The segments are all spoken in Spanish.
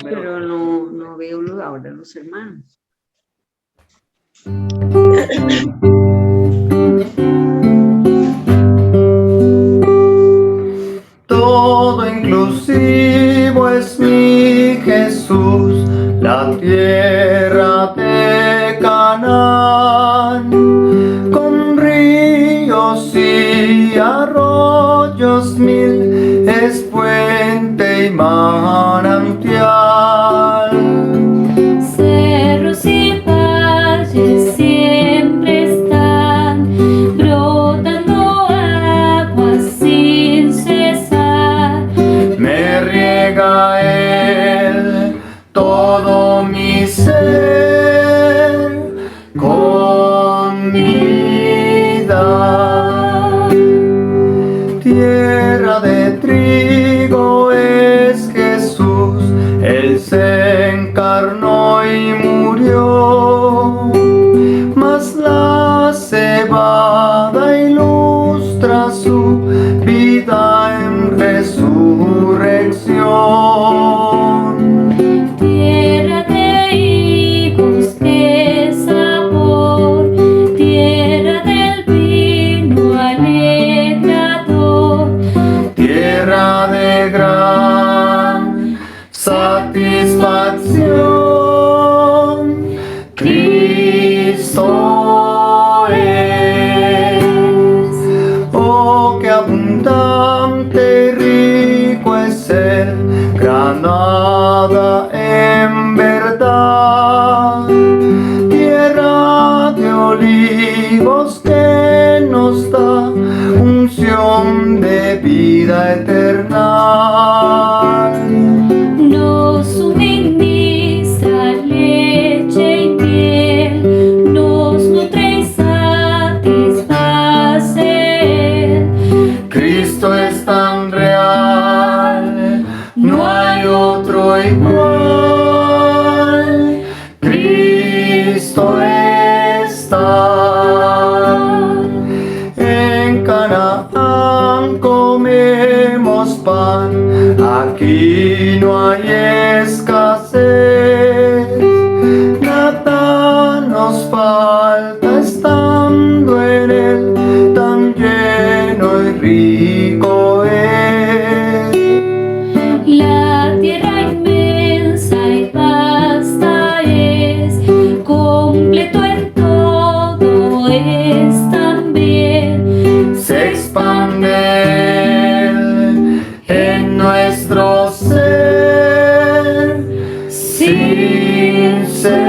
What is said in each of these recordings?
Pero no veo ahora los hermanos. Todo inclusivo es mi Jesús, la tierra de Canaán, con ríos y arroyos mil, es fuente y manantial. Cerros y valles siempre están brotando agua sin cesar. Me riega Él todo mi ser con vida. Tierra de trigo es Jesús, Él se encarnó y murió, mas la cebada ilustra su vida en resurrección. Tierra de higos, qué sabor, tierra del vino alegrador, Tierra de gran satisfacción, Cristo es. Oh, qué abundante y rico es el Granada en verdad. Tierra de olivos que nos da unción de vida eterna. nos suministra leche y miel, nos nutre y satisface. Cristo es tan real, no hay otro igual. Cristo está. En Canaán comemos pan, aquí no hay escasez. Nada nos falta estando en Él, tan lleno y rico es. La tierra inmensa y vasta es, completo en todo es también. Se expande Él en nuestro ser sin cesar.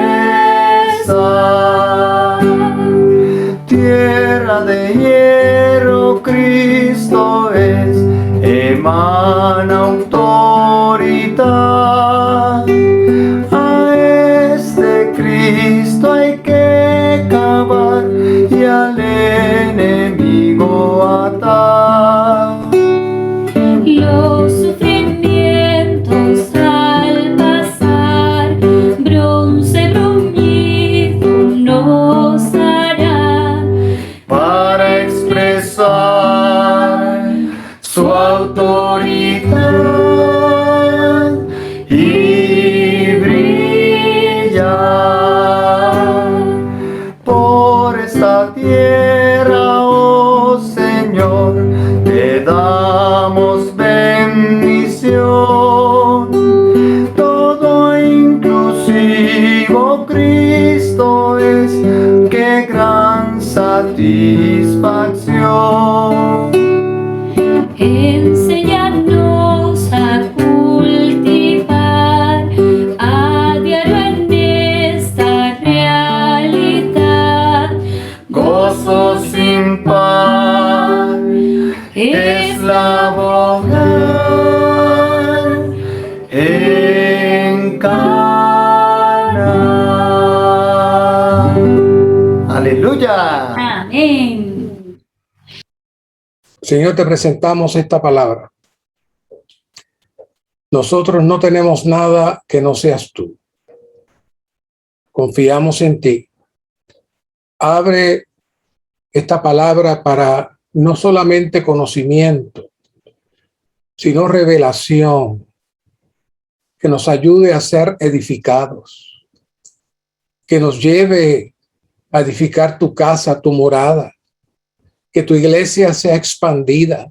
Tierra de hierro Cristo es, emana autoridad. A este Cristo hay que cavar y al enemigo atar. Los sufrimientos al pasar, bronce bruñido nos harán, Para expresar su autoridad y brillar por esta tierra, oh Señor, te damos bendición. Todo inclusivo Cristo es, qué gran satisfacción. enséñanos a cultivar a diario en esta realidad. Gozo sin par es laborar en Canaán. Aleluya. Amén. Señor, te presentamos esta palabra. Nosotros no tenemos nada que no seas tú. Confiamos en ti. Abre esta palabra para no solamente conocimiento, sino revelación. que nos ayude a ser edificados, que nos lleve a edificar tu casa, tu morada, que tu iglesia sea expandida,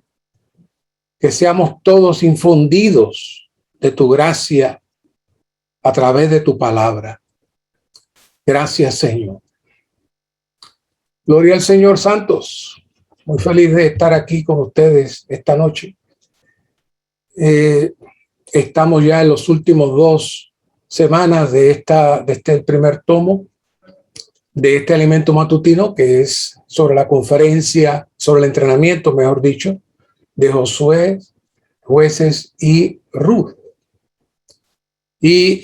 que seamos todos infundidos de tu gracia a través de tu palabra. Gracias, Señor. Gloria al Señor, santos. Muy feliz de estar aquí con ustedes esta noche. Estamos ya en los últimos 2 semanas de este primer tomo de este alimento matutino, que es sobre la conferencia, sobre el entrenamiento, mejor dicho, de Josué, Jueces y Ruth. Y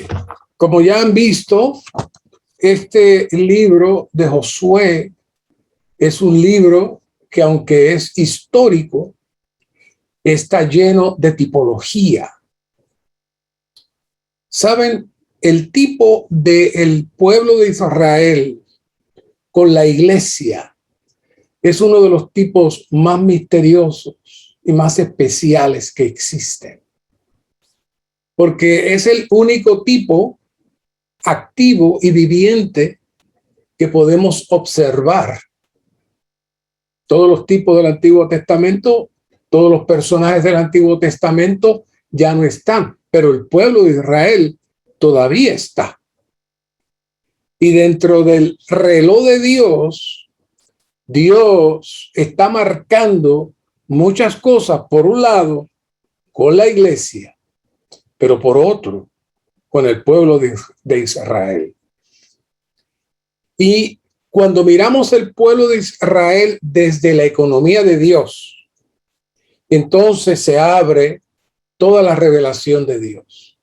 como ya han visto, este libro de Josué es un libro que, aunque es histórico, está lleno de tipología. ¿Saben? El tipo del pueblo de Israel con la iglesia es uno de los tipos más misteriosos y más especiales que existen. Porque es el único tipo activo y viviente que podemos observar. Todos los tipos del Antiguo Testamento, todos los personajes del Antiguo Testamento ya no están, pero el pueblo de Israel todavía está. Y dentro del reloj de Dios, Dios está marcando muchas cosas, por un lado, con la iglesia, pero por otro, con el pueblo de Israel. Y cuando miramos el pueblo de Israel desde la economía de Dios, entonces se abre toda la revelación de Dios.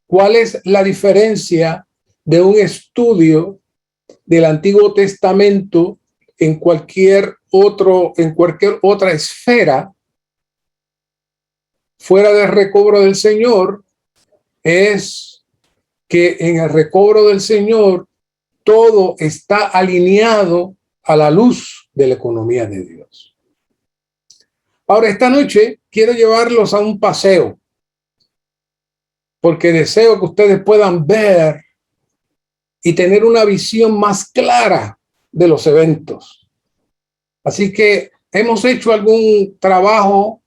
¿Cuál es la diferencia de un estudio del Antiguo Testamento en cualquier otra esfera fuera del recobro del Señor? Es que en el recobro del Señor todo está alineado a la luz de la economía de Dios. Ahora, esta noche quiero llevarlos a un paseo, porque deseo que ustedes puedan ver y tener una visión más clara de los eventos. Así que hemos hecho algún trabajo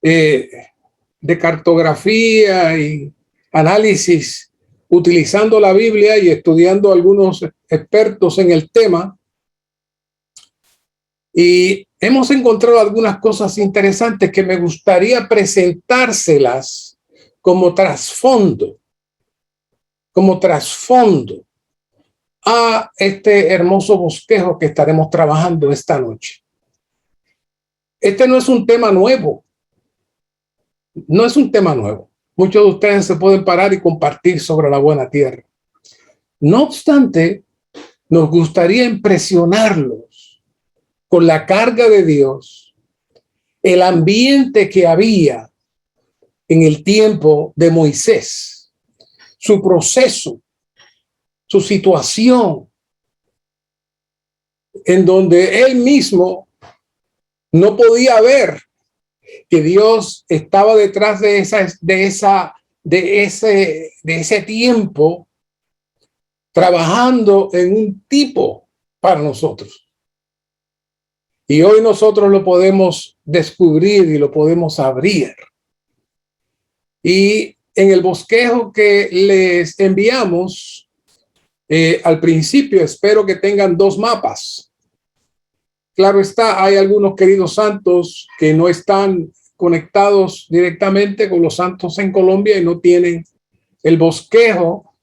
de cartografía y análisis utilizando la Biblia y estudiando algunos expertos en el tema. Y hemos encontrado algunas cosas interesantes que me gustaría presentárselas como trasfondo a este hermoso bosquejo que estaremos trabajando esta noche. Este no es un tema nuevo. No es un tema nuevo. Muchos de ustedes se pueden parar y compartir sobre la buena tierra. No obstante, nos gustaría impresionarlos con la carga de Dios, el ambiente que había en el tiempo de Moisés, su proceso, su situación, en donde él mismo no podía ver que Dios estaba detrás de ese tiempo, trabajando en un tipo para nosotros. Y hoy nosotros lo podemos descubrir y lo podemos abrir. Y en el bosquejo que les enviamos, al principio espero que tengan 2 mapas. Claro está, hay algunos queridos santos que no están conectados directamente con los santos en Colombia y no tienen el bosquejo.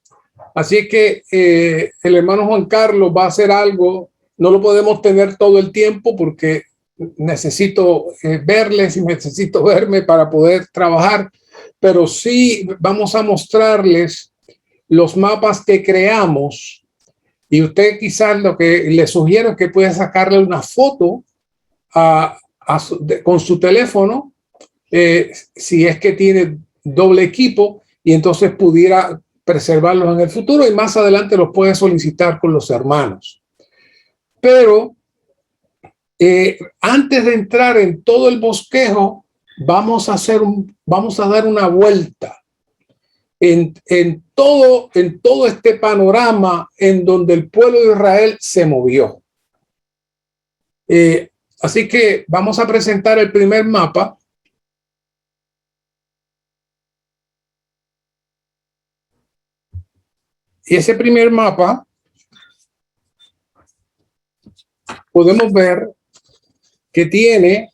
Así que el hermano Juan Carlos va a hacer algo. No lo podemos tener todo el tiempo porque necesito verles y necesito verme para poder trabajar, pero sí vamos a mostrarles los mapas que creamos. Y usted quizás lo que le sugiero es que pueda sacarle una foto con su teléfono, si es que tiene doble equipo, y entonces pudiera preservarlos en el futuro y más adelante los puede solicitar con los hermanos. Pero antes de entrar en todo el bosquejo, vamos a dar una vuelta en todo este panorama en donde el pueblo de Israel se movió. Así que vamos a presentar el primer mapa. Y ese primer mapa podemos ver que tiene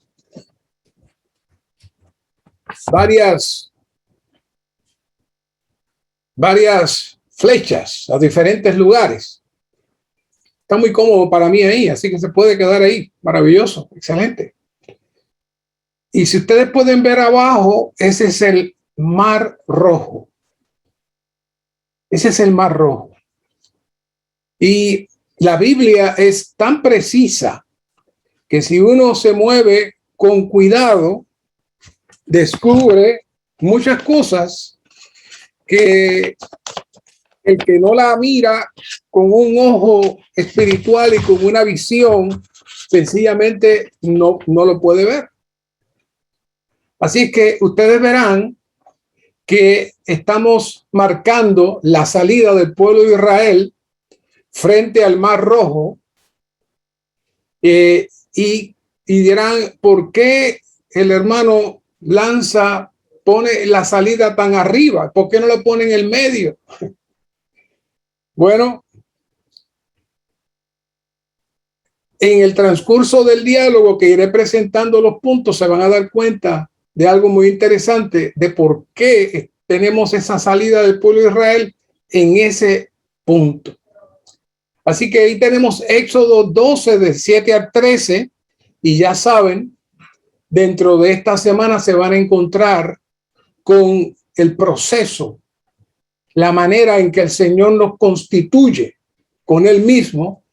varias flechas a diferentes lugares. Está muy cómodo para mí ahí, así que se puede quedar ahí. Maravilloso, excelente. Y si ustedes pueden ver abajo, ese es el Mar Rojo. Ese es el Mar Rojo. Y la Biblia es tan precisa que si uno se mueve con cuidado, descubre muchas cosas que el que no la mira con un ojo espiritual y con una visión, sencillamente no lo puede ver. Así que ustedes verán que estamos marcando la salida del pueblo de Israel frente al Mar Rojo, y dirán, ¿por qué el hermano Lanza pone la salida tan arriba? ¿Por qué no lo pone en el medio? Bueno, en el transcurso del diálogo que iré presentando los puntos, se van a dar cuenta de algo muy interesante, de por qué tenemos esa salida del pueblo de Israel en ese punto. Así que ahí tenemos Éxodo 12, de 7 al 13, y ya saben, dentro de esta semana se van a encontrar con el proceso, la manera en que el Señor nos constituye con Él mismo.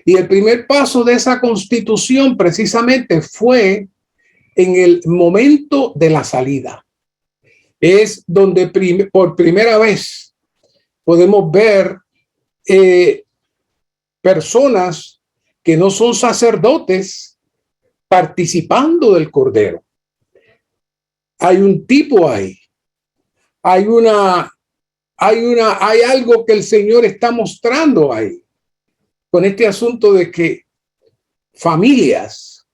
Y el primer paso de esa constitución precisamente fue en el momento de la salida. Es donde por primera vez podemos ver personas que no son sacerdotes participando del Cordero. Hay un tipo ahí. Hay algo que el Señor está mostrando ahí con este asunto de que familias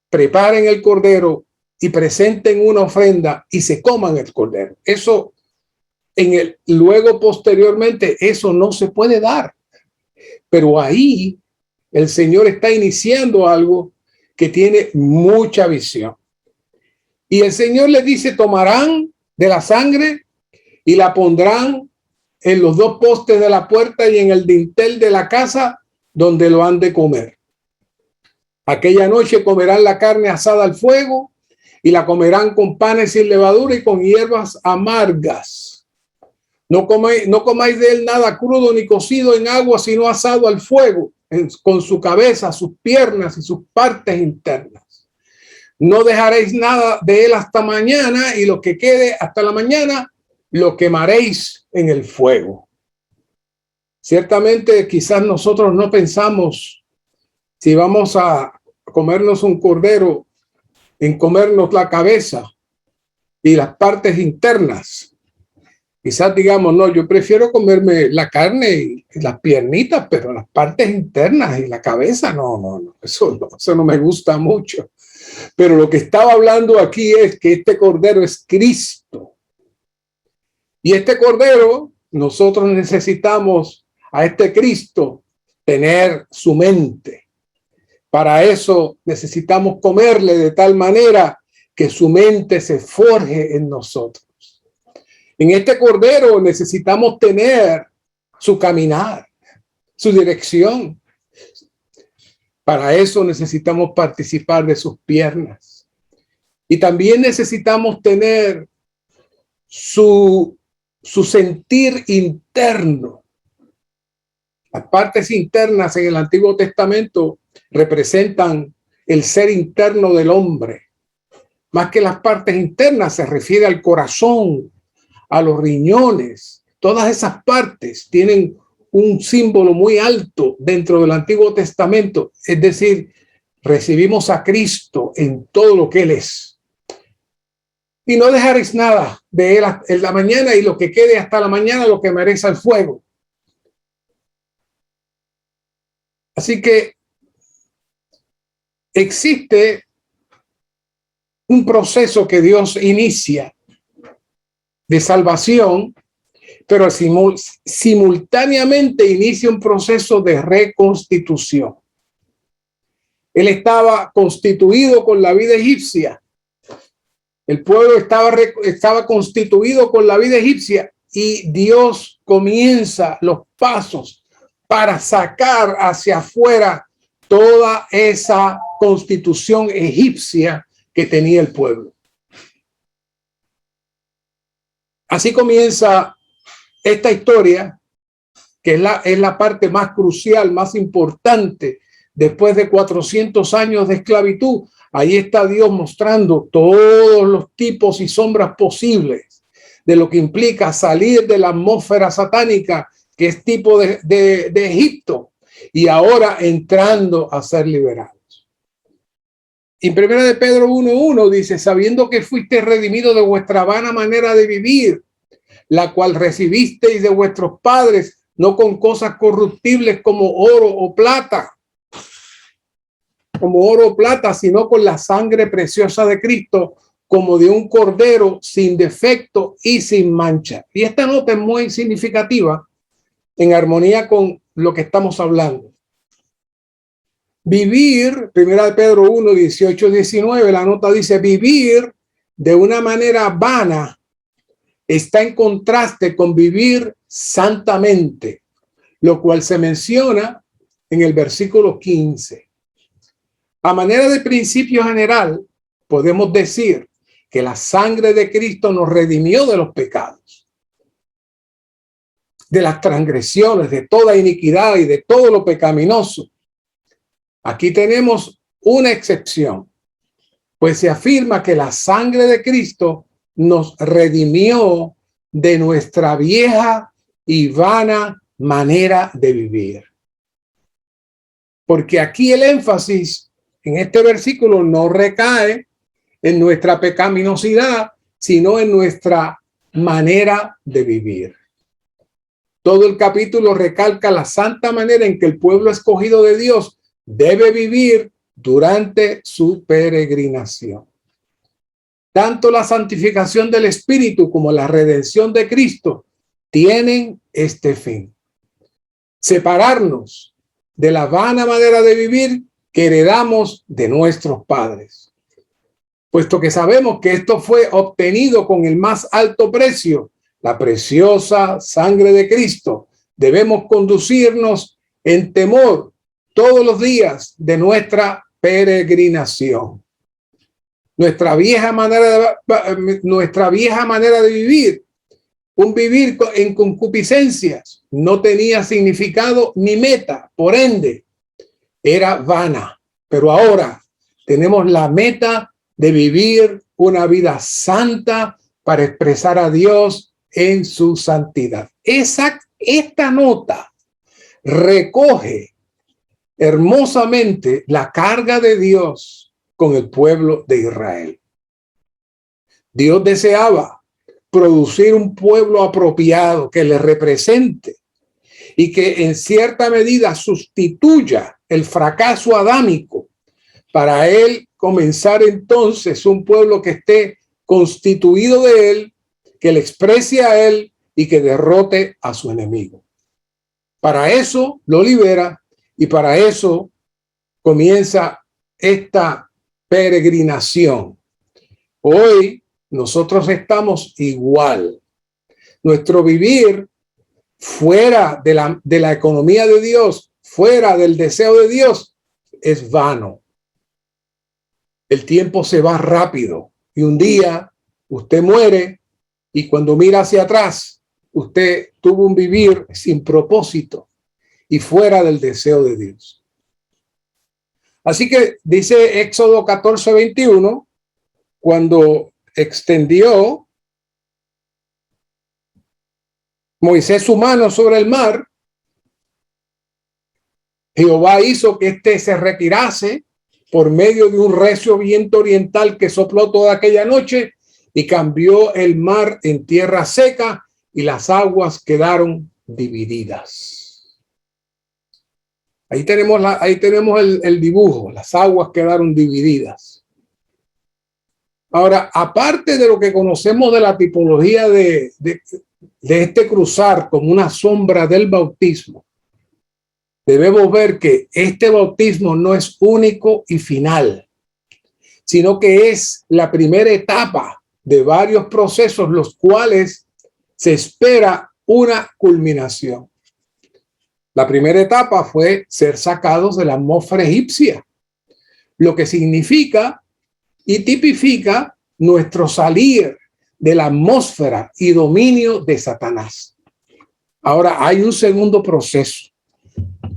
preparen el Cordero y presenten una ofrenda y se coman el Cordero. Eso luego posteriormente eso no se puede dar. Pero ahí el Señor está iniciando algo que tiene mucha visión. Y el Señor le dice, tomarán de la sangre y la pondrán en los dos postes de la puerta y en el dintel de la casa donde lo han de comer. Aquella noche comerán la carne asada al fuego y la comerán con panes sin levadura y con hierbas amargas. No comáis de él nada crudo ni cocido en agua, sino asado al fuego, con su cabeza, sus piernas y sus partes internas. No dejaréis nada de él hasta mañana, y lo que quede hasta la mañana lo quemaréis en el fuego. Ciertamente, quizás nosotros no pensamos, si vamos a comernos un cordero, en comernos la cabeza y las partes internas. Quizás digamos, no, yo prefiero comerme la carne y las piernitas, pero las partes internas y la cabeza, no, eso no me gusta mucho. Pero lo que estaba hablando aquí es que este cordero es Cristo. Y este cordero, nosotros necesitamos a este Cristo tener su mente. Para eso necesitamos comerle de tal manera que su mente se forje en nosotros. En este cordero necesitamos tener su caminar, su dirección. Para eso necesitamos participar de sus piernas. Y también necesitamos tener su sentir interno. Las partes internas en el Antiguo Testamento representan el ser interno del hombre. Más que las partes internas, se refiere al corazón, a los riñones. Todas esas partes tienen un símbolo muy alto dentro del Antiguo Testamento. Es decir, recibimos a Cristo en todo lo que Él es. y no dejaréis nada de él en la mañana, y lo que quede hasta la mañana lo quemaréis al fuego. Así que existe un proceso que Dios inicia de salvación, pero simultáneamente inicia un proceso de reconstitución. Él estaba constituido con la vida egipcia. El pueblo estaba constituido con la vida egipcia, y Dios comienza los pasos para sacar hacia afuera toda esa constitución egipcia que tenía el pueblo. Así comienza esta historia, que es la parte más crucial, más importante. Después de 400 años de esclavitud, ahí está Dios mostrando todos los tipos y sombras posibles de lo que implica salir de la atmósfera satánica, que es tipo de Egipto, y ahora entrando a ser liberados. En 1 de Pedro 1:1 dice: sabiendo que fuiste redimido de vuestra vana manera de vivir, la cual recibisteis de vuestros padres, no con cosas corruptibles como oro o plata, sino con la sangre preciosa de Cristo, como de un cordero sin defecto y sin mancha. Y esta nota es muy significativa, en armonía con lo que estamos hablando. Vivir, 1 de Pedro 1, 18, 19, la nota dice: vivir de una manera vana está en contraste con vivir santamente, lo cual se menciona en el versículo 15. A manera de principio general, podemos decir que la sangre de Cristo nos redimió de los pecados, de las transgresiones, de toda iniquidad y de todo lo pecaminoso. Aquí tenemos una excepción, pues se afirma que la sangre de Cristo nos redimió de nuestra vieja y vana manera de vivir. Porque aquí el énfasis en este versículo no recae en nuestra pecaminosidad, sino en nuestra manera de vivir. Todo el capítulo recalca la santa manera en que el pueblo escogido de Dios debe vivir durante su peregrinación. Tanto la santificación del Espíritu como la redención de Cristo tienen este fin: separarnos de la vana manera de vivir que heredamos de nuestros padres. Puesto que sabemos que esto fue obtenido con el más alto precio, la preciosa sangre de Cristo, debemos conducirnos en temor todos los días de nuestra peregrinación. Nuestra vieja manera de vivir, un vivir en concupiscencias, no tenía significado ni meta, por ende, era vana. Pero ahora tenemos la meta de vivir una vida santa para expresar a Dios en su santidad. Esta nota recoge hermosamente la carga de Dios con el pueblo de Israel. Dios deseaba producir un pueblo apropiado que le represente y que en cierta medida sustituya el fracaso adámico, para él comenzar entonces un pueblo que esté constituido de él, que le exprese a él y que derrote a su enemigo. Para eso lo libera, y para eso comienza esta peregrinación. Hoy nosotros estamos igual. Nuestro vivir fuera de la economía de Dios, fuera del deseo de Dios, es vano. El tiempo se va rápido y un día usted muere, y cuando mira hacia atrás, usted tuvo un vivir sin propósito y fuera del deseo de Dios. Así que dice Éxodo 14:21, cuando extendió Moisés su mano sobre el mar, Jehová hizo que éste se retirase por medio de un recio viento oriental que sopló toda aquella noche, y cambió el mar en tierra seca y las aguas quedaron divididas. Ahí tenemos el dibujo, las aguas quedaron divididas. Ahora, aparte de lo que conocemos de la tipología de este cruzar como una sombra del bautismo, debemos ver que este bautismo no es único y final, sino que es la primera etapa de varios procesos, los cuales se espera una culminación. La primera etapa fue ser sacados de la atmósfera egipcia, lo que significa y tipifica nuestro salir de la atmósfera y dominio de Satanás. Ahora hay un segundo proceso.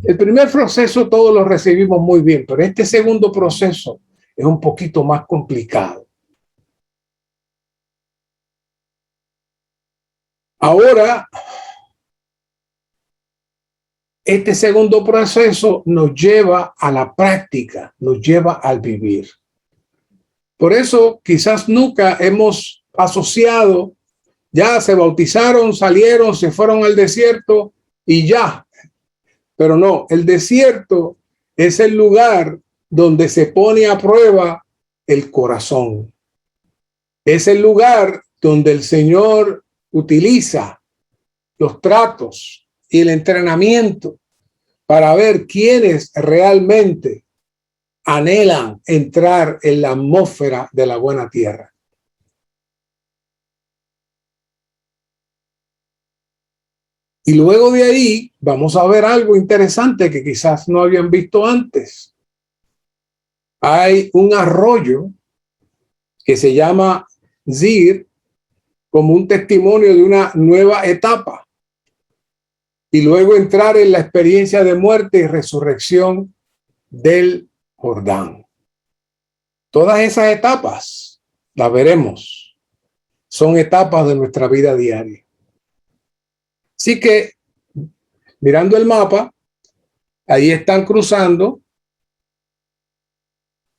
El primer proceso todos lo recibimos muy bien, pero este segundo proceso es un poquito más complicado. Ahora, este segundo proceso nos lleva a la práctica, nos lleva al vivir. Por eso quizás nunca hemos asociado, ya se bautizaron, salieron, se fueron al desierto y ya. Pero no, el desierto es el lugar donde se pone a prueba el corazón. Es el lugar donde el Señor utiliza los tratos y el entrenamiento para ver quiénes realmente anhelan entrar en la atmósfera de la buena tierra. Y luego de ahí vamos a ver algo interesante que quizás no habían visto antes. Hay un arroyo que se llama Zir como un testimonio de una nueva etapa. Y luego entrar en la experiencia de muerte y resurrección del Jordán. Todas esas etapas las veremos. Son etapas de nuestra vida diaria. Así que, mirando el mapa, ahí están cruzando.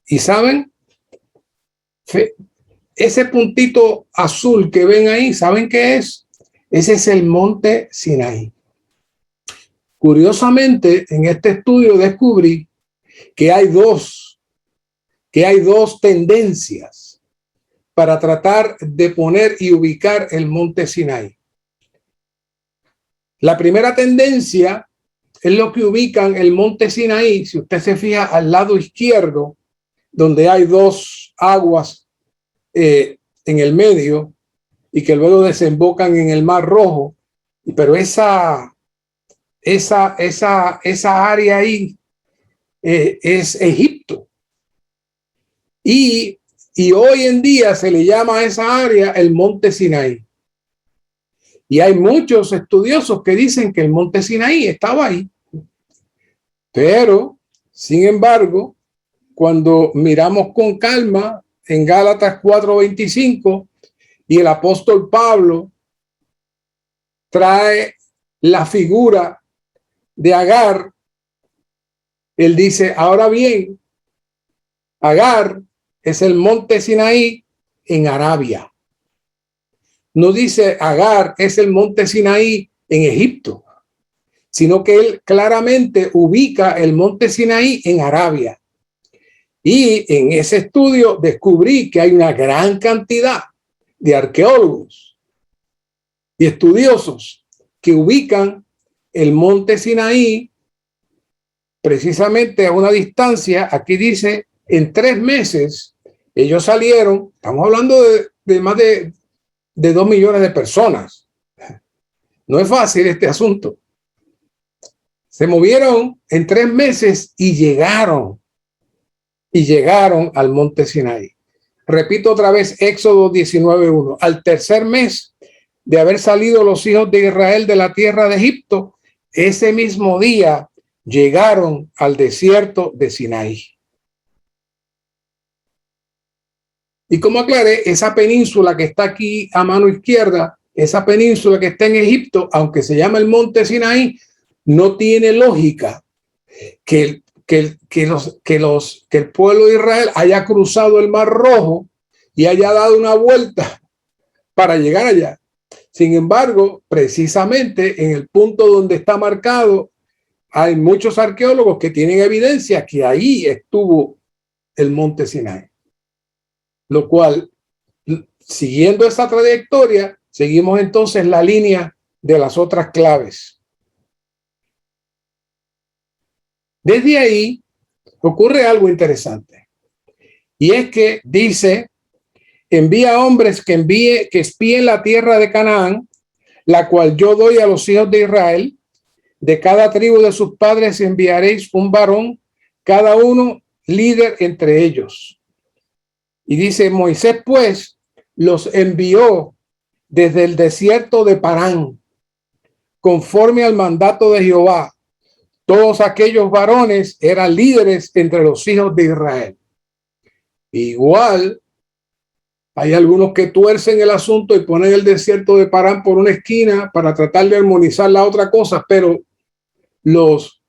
Y saben, ese puntito azul que ven ahí, ¿saben qué es? Ese es el monte Sinaí. Curiosamente, en este estudio descubrí que hay dos tendencias para tratar de poner y ubicar el monte Sinaí. La primera tendencia es lo que ubican el monte Sinaí, si usted se fija al lado izquierdo, donde hay dos aguas en el medio y que luego desembocan en el Mar Rojo, pero esa área ahí es Egipto. Y hoy en día se le llama a esa área el monte Sinaí. Y hay muchos estudiosos que dicen que el monte Sinaí estaba ahí. Pero, sin embargo, cuando miramos con calma en Gálatas 4:25 y el apóstol Pablo trae la figura de Agar, él dice, ahora bien, Agar es el monte Sinaí en Arabia. No dice Agar es el monte Sinaí en Egipto, sino que él claramente ubica el monte Sinaí en Arabia. Y en ese estudio descubrí que hay una gran cantidad de arqueólogos y estudiosos que ubican el monte Sinaí precisamente a una distancia, aquí dice, en 3 meses ellos salieron, estamos hablando de más de 2 millones de personas. No es fácil este asunto. Se movieron en 3 meses y llegaron al monte Sinaí. Repito otra vez, Éxodo 19:1. Al tercer mes de haber salido los hijos de Israel de la tierra de Egipto, ese mismo día llegaron al desierto de Sinaí. Y como aclaré, esa península que está aquí a mano izquierda, esa península que está en Egipto, aunque se llama el monte Sinaí, no tiene lógica que el pueblo de Israel haya cruzado el Mar Rojo y haya dado una vuelta para llegar allá. Sin embargo, precisamente en el punto donde está marcado, hay muchos arqueólogos que tienen evidencia que ahí estuvo el monte Sinaí. Lo cual, siguiendo esa trayectoria, seguimos entonces la línea de las otras claves. Desde ahí ocurre algo interesante. Y es que dice, envía hombres que espíen la tierra de Canaán, la cual yo doy a los hijos de Israel. De cada tribu de sus padres enviaréis un varón, cada uno líder entre ellos. Y dice, Moisés pues los envió desde el desierto de Parán, conforme al mandato de Jehová. Todos aquellos varones eran líderes entre los hijos de Israel. Igual, hay algunos que tuercen el asunto y ponen el desierto de Parán por una esquina para tratar de armonizar la otra cosa, pero los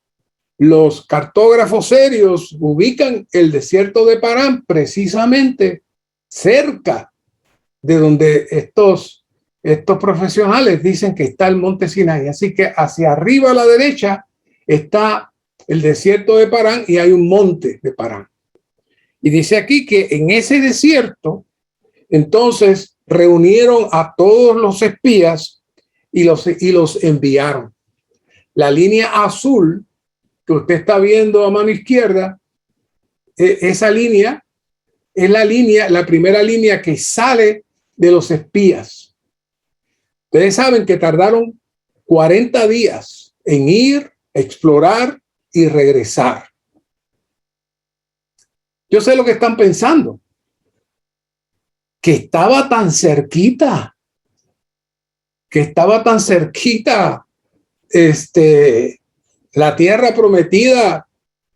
cartógrafos serios ubican el desierto de Parán precisamente cerca de donde estos profesionales dicen que está el monte Sinaí. Así que hacia arriba a la derecha está el desierto de Parán y hay un monte de Parán. Y dice aquí que en ese desierto, entonces reunieron a todos los espías y los enviaron. La línea azul que usted está viendo a mano izquierda, esa línea es la primera línea que sale de los espías. Ustedes saben que tardaron 40 días en ir, explorar y regresar. Yo sé lo que están pensando, que estaba tan cerquita, la tierra prometida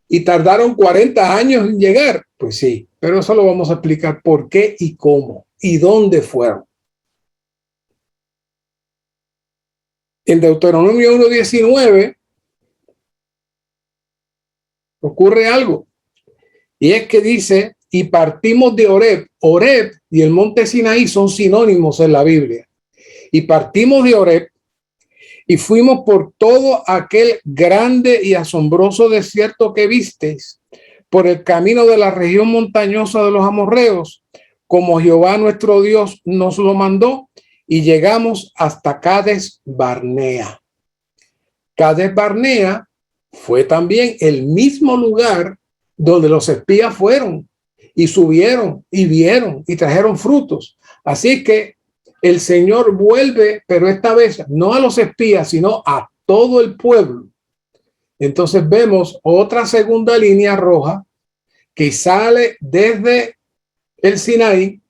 y tardaron 40 años en llegar. Pues sí, pero eso lo vamos a explicar por qué y cómo y dónde fueron. En Deuteronomio 1:19 ocurre algo, y es que dice, y partimos de Horeb. Horeb y el monte Sinaí son sinónimos en la Biblia. Y partimos de Horeb y fuimos por todo aquel grande y asombroso desierto que visteis, por el camino de la región montañosa de los amorreos, como Jehová nuestro Dios nos lo mandó, y llegamos hasta Cades Barnea. Cades Barnea fue también el mismo lugar donde los espías fueron y subieron y vieron y trajeron frutos. Así que el Señor vuelve, pero esta vez no a los espías, sino a todo el pueblo. Entonces vemos otra segunda línea roja que sale desde el Sinaí,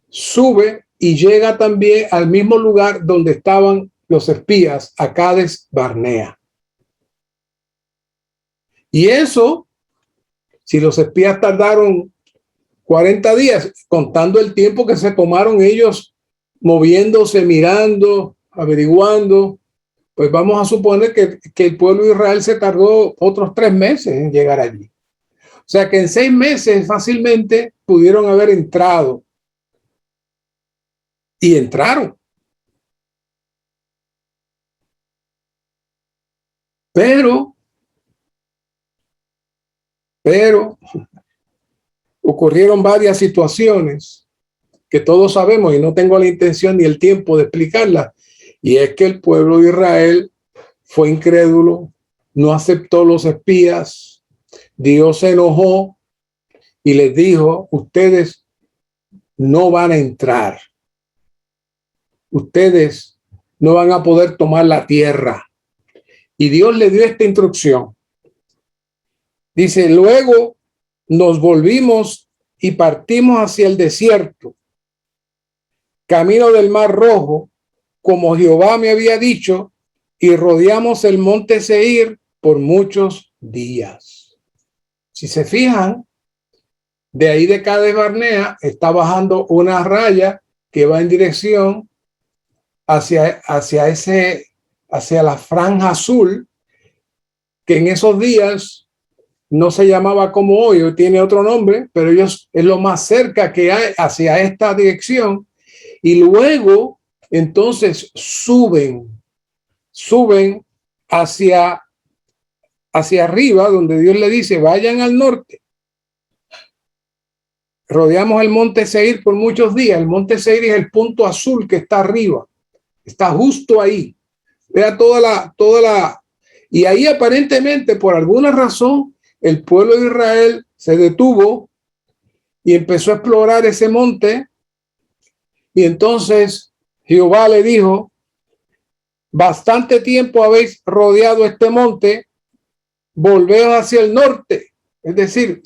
sube y llega también al mismo lugar donde estaban los espías, a Cades Barnea. Y eso, si los espías tardaron 40 días, contando el tiempo que se tomaron ellos moviéndose, mirando, averiguando, pues vamos a suponer que el pueblo de Israel se tardó otros 3 meses en llegar allí. O sea que en 6 meses fácilmente pudieron haber entrado. Y entraron. Pero ocurrieron varias situaciones que todos sabemos y no tengo la intención ni el tiempo de explicarlas. Y es que el pueblo de Israel fue incrédulo, no aceptó los espías. Dios se enojó y les dijo, ustedes no van a entrar. Ustedes no van a poder tomar la tierra. Y Dios le dio esta instrucción. Dice, luego nos volvimos y partimos hacia el desierto, camino del Mar Rojo, como Jehová me había dicho, y rodeamos el monte Seir por muchos días. Si se fijan, de ahí de Cades Barnea está bajando una raya que va en dirección hacia la franja azul, que en esos días no se llamaba como hoy tiene otro nombre, pero ellos es lo más cerca que hay hacia esta dirección. y luego entonces suben hacia arriba, donde Dios le dice, vayan al norte. Rodeamos el monte Seir por muchos días. El monte Seir es el punto azul que está arriba, está justo ahí. Vea y ahí aparentemente por alguna razón el pueblo de Israel se detuvo y empezó a explorar ese monte. Y entonces Jehová le dijo, bastante tiempo habéis rodeado este monte, volveos hacia el norte. Es decir,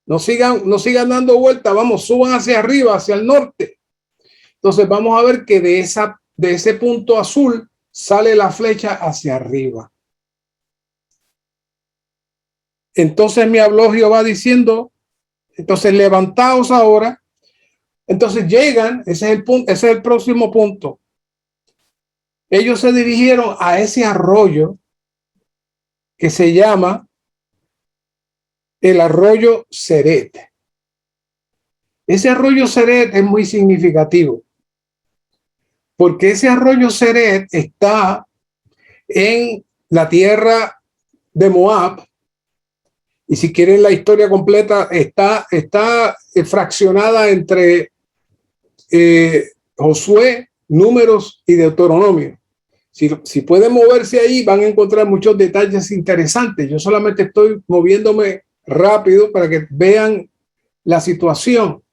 no sigan dando vuelta, vamos, suban hacia arriba, hacia el norte. Entonces vamos a ver que de ese punto azul sale la flecha hacia arriba. Entonces me habló Jehová diciendo, entonces levantaos ahora. Entonces llegan, ese es el punto, ese es el próximo punto. Ellos se dirigieron a ese arroyo que se llama el arroyo Ceret. Ese arroyo Ceret es muy significativo porque ese arroyo Ceret está en la tierra de Moab. Y si quieren la historia completa, está fraccionada entre Josué, Números y Deuteronomio. Si pueden moverse ahí, van a encontrar muchos detalles interesantes. Yo solamente estoy moviéndome rápido para que vean la situación.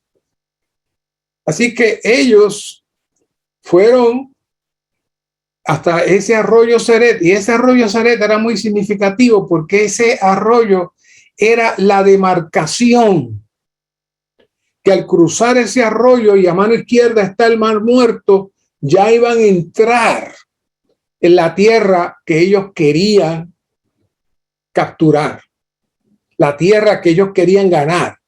Así que ellos fueron hasta ese arroyo Ceret, y ese arroyo Ceret era muy significativo porque ese arroyo era la demarcación que al cruzar ese arroyo y a mano izquierda está el Mar Muerto, ya iban a entrar en la tierra que ellos querían capturar, la tierra que ellos querían ganar.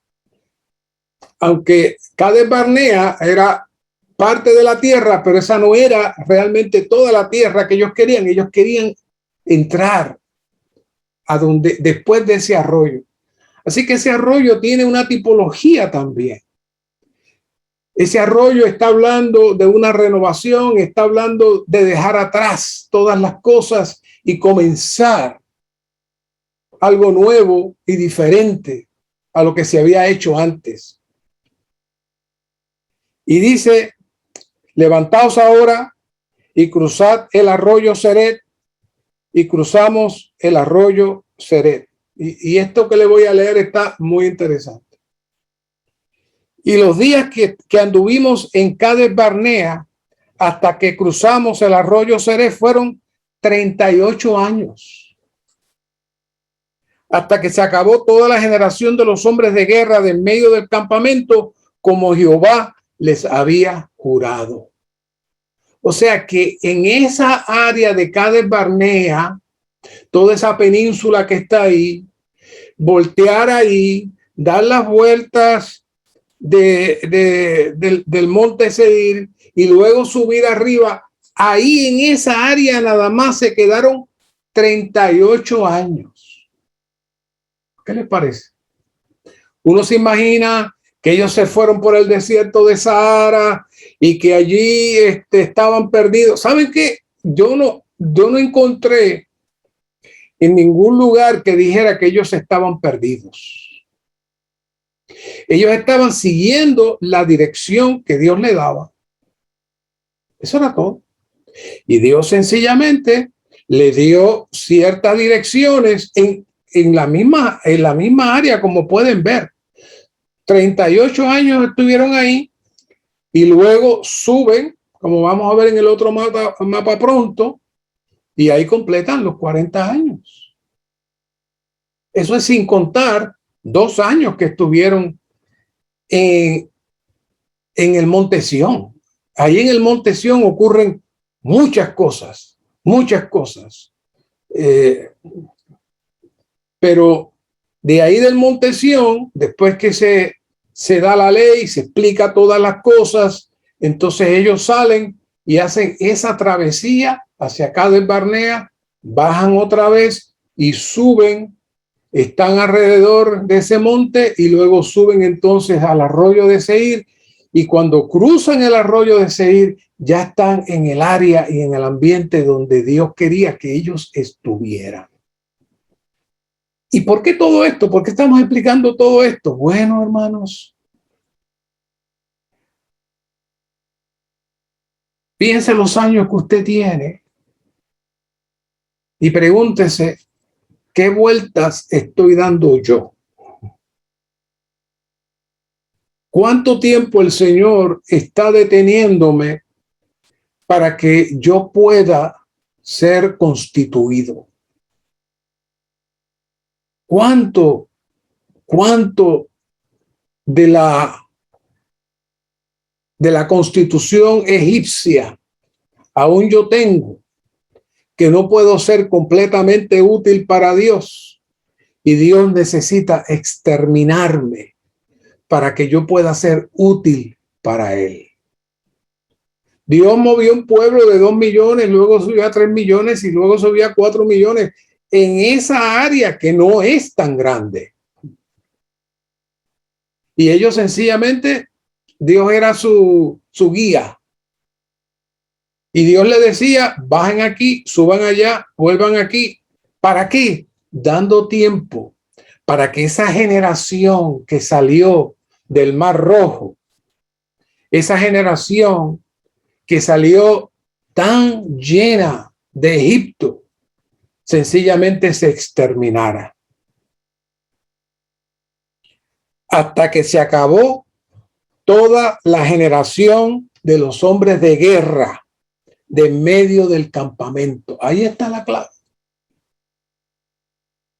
Aunque Cades Barnea era parte de la tierra, pero esa no era realmente toda la tierra que ellos querían entrar a donde después de ese arroyo. Así que ese arroyo tiene una tipología también. Ese arroyo está hablando de una renovación, está hablando de dejar atrás todas las cosas y comenzar algo nuevo y diferente a lo que se había hecho antes. Y dice, levantaos ahora y cruzad el arroyo Ceret, y cruzamos el arroyo Ceret. Y esto que le voy a leer está muy interesante. Y los días que anduvimos en Cades Barnea hasta que cruzamos el arroyo Ceret fueron 38 años. Hasta que se acabó toda la generación de los hombres de guerra de en medio del campamento, como Jehová les había jurado. O sea que en esa área de Cades Barnea, toda esa península que está ahí, voltear ahí, dar las vueltas del monte Seir y luego subir arriba, ahí en esa área nada más se quedaron 38 años. ¿Qué les parece? Uno se imagina que ellos se fueron por el desierto de Sahara y que allí estaban perdidos. ¿Saben qué? Yo no encontré en ningún lugar que dijera que ellos estaban perdidos. Ellos estaban siguiendo la dirección que Dios le daba. Eso era todo. Y Dios sencillamente le dio ciertas direcciones en la misma área, como pueden ver. 38 años estuvieron ahí y luego suben, como vamos a ver en el otro mapa pronto, y ahí completan los 40 años. Eso es sin contar 2 años que estuvieron en el Monte Sión. Ahí en el Monte Sión ocurren muchas cosas. Pero de ahí del Monte Sión, después que se da la ley, se explica todas las cosas, entonces ellos salen y hacen esa travesía hacia Cades Barnea, bajan otra vez y suben, están alrededor de ese monte y luego suben entonces al arroyo de Seir Y cuando cruzan el arroyo de Seir, ya están en el área y en el ambiente donde Dios quería que ellos estuvieran. ¿Y por qué todo esto? ¿Por qué estamos explicando todo esto? Bueno, hermanos, piense los años que usted tiene y pregúntese, ¿qué vueltas estoy dando yo? ¿Cuánto tiempo el Señor está deteniéndome para que yo pueda ser constituido? ¿Cuánto de la constitución egipcia aún yo tengo que no puedo ser completamente útil para Dios? Y Dios necesita exterminarme para que yo pueda ser útil para Él. Dios movió un pueblo de 2 millones, luego subió a 3 millones y luego subió a 4 millones en esa área que no es tan grande. Y ellos sencillamente, Dios era su guía. Y Dios le decía, bajen aquí, suban allá, vuelvan aquí. ¿Para qué? Dando tiempo para que esa generación que salió del Mar Rojo, esa generación que salió tan llena de Egipto, sencillamente se exterminara. Hasta que se acabó toda la generación de los hombres de guerra de medio del campamento. Ahí está la clave.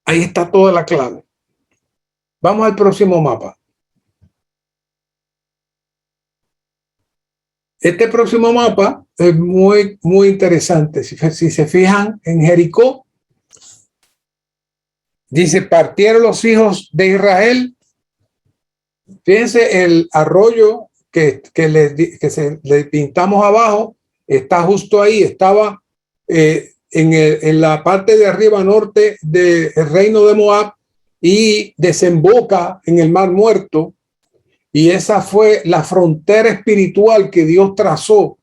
Ahí está toda la clave. Vamos al próximo mapa. Este próximo mapa es muy interesante. Si se fijan en Jericó, dice, partieron los hijos de Israel. Fíjense, el arroyo que le pintamos abajo está justo ahí. Estaba en la parte de arriba norte del reino de Moab y desemboca en el Mar Muerto. Y esa fue la frontera espiritual que Dios trazó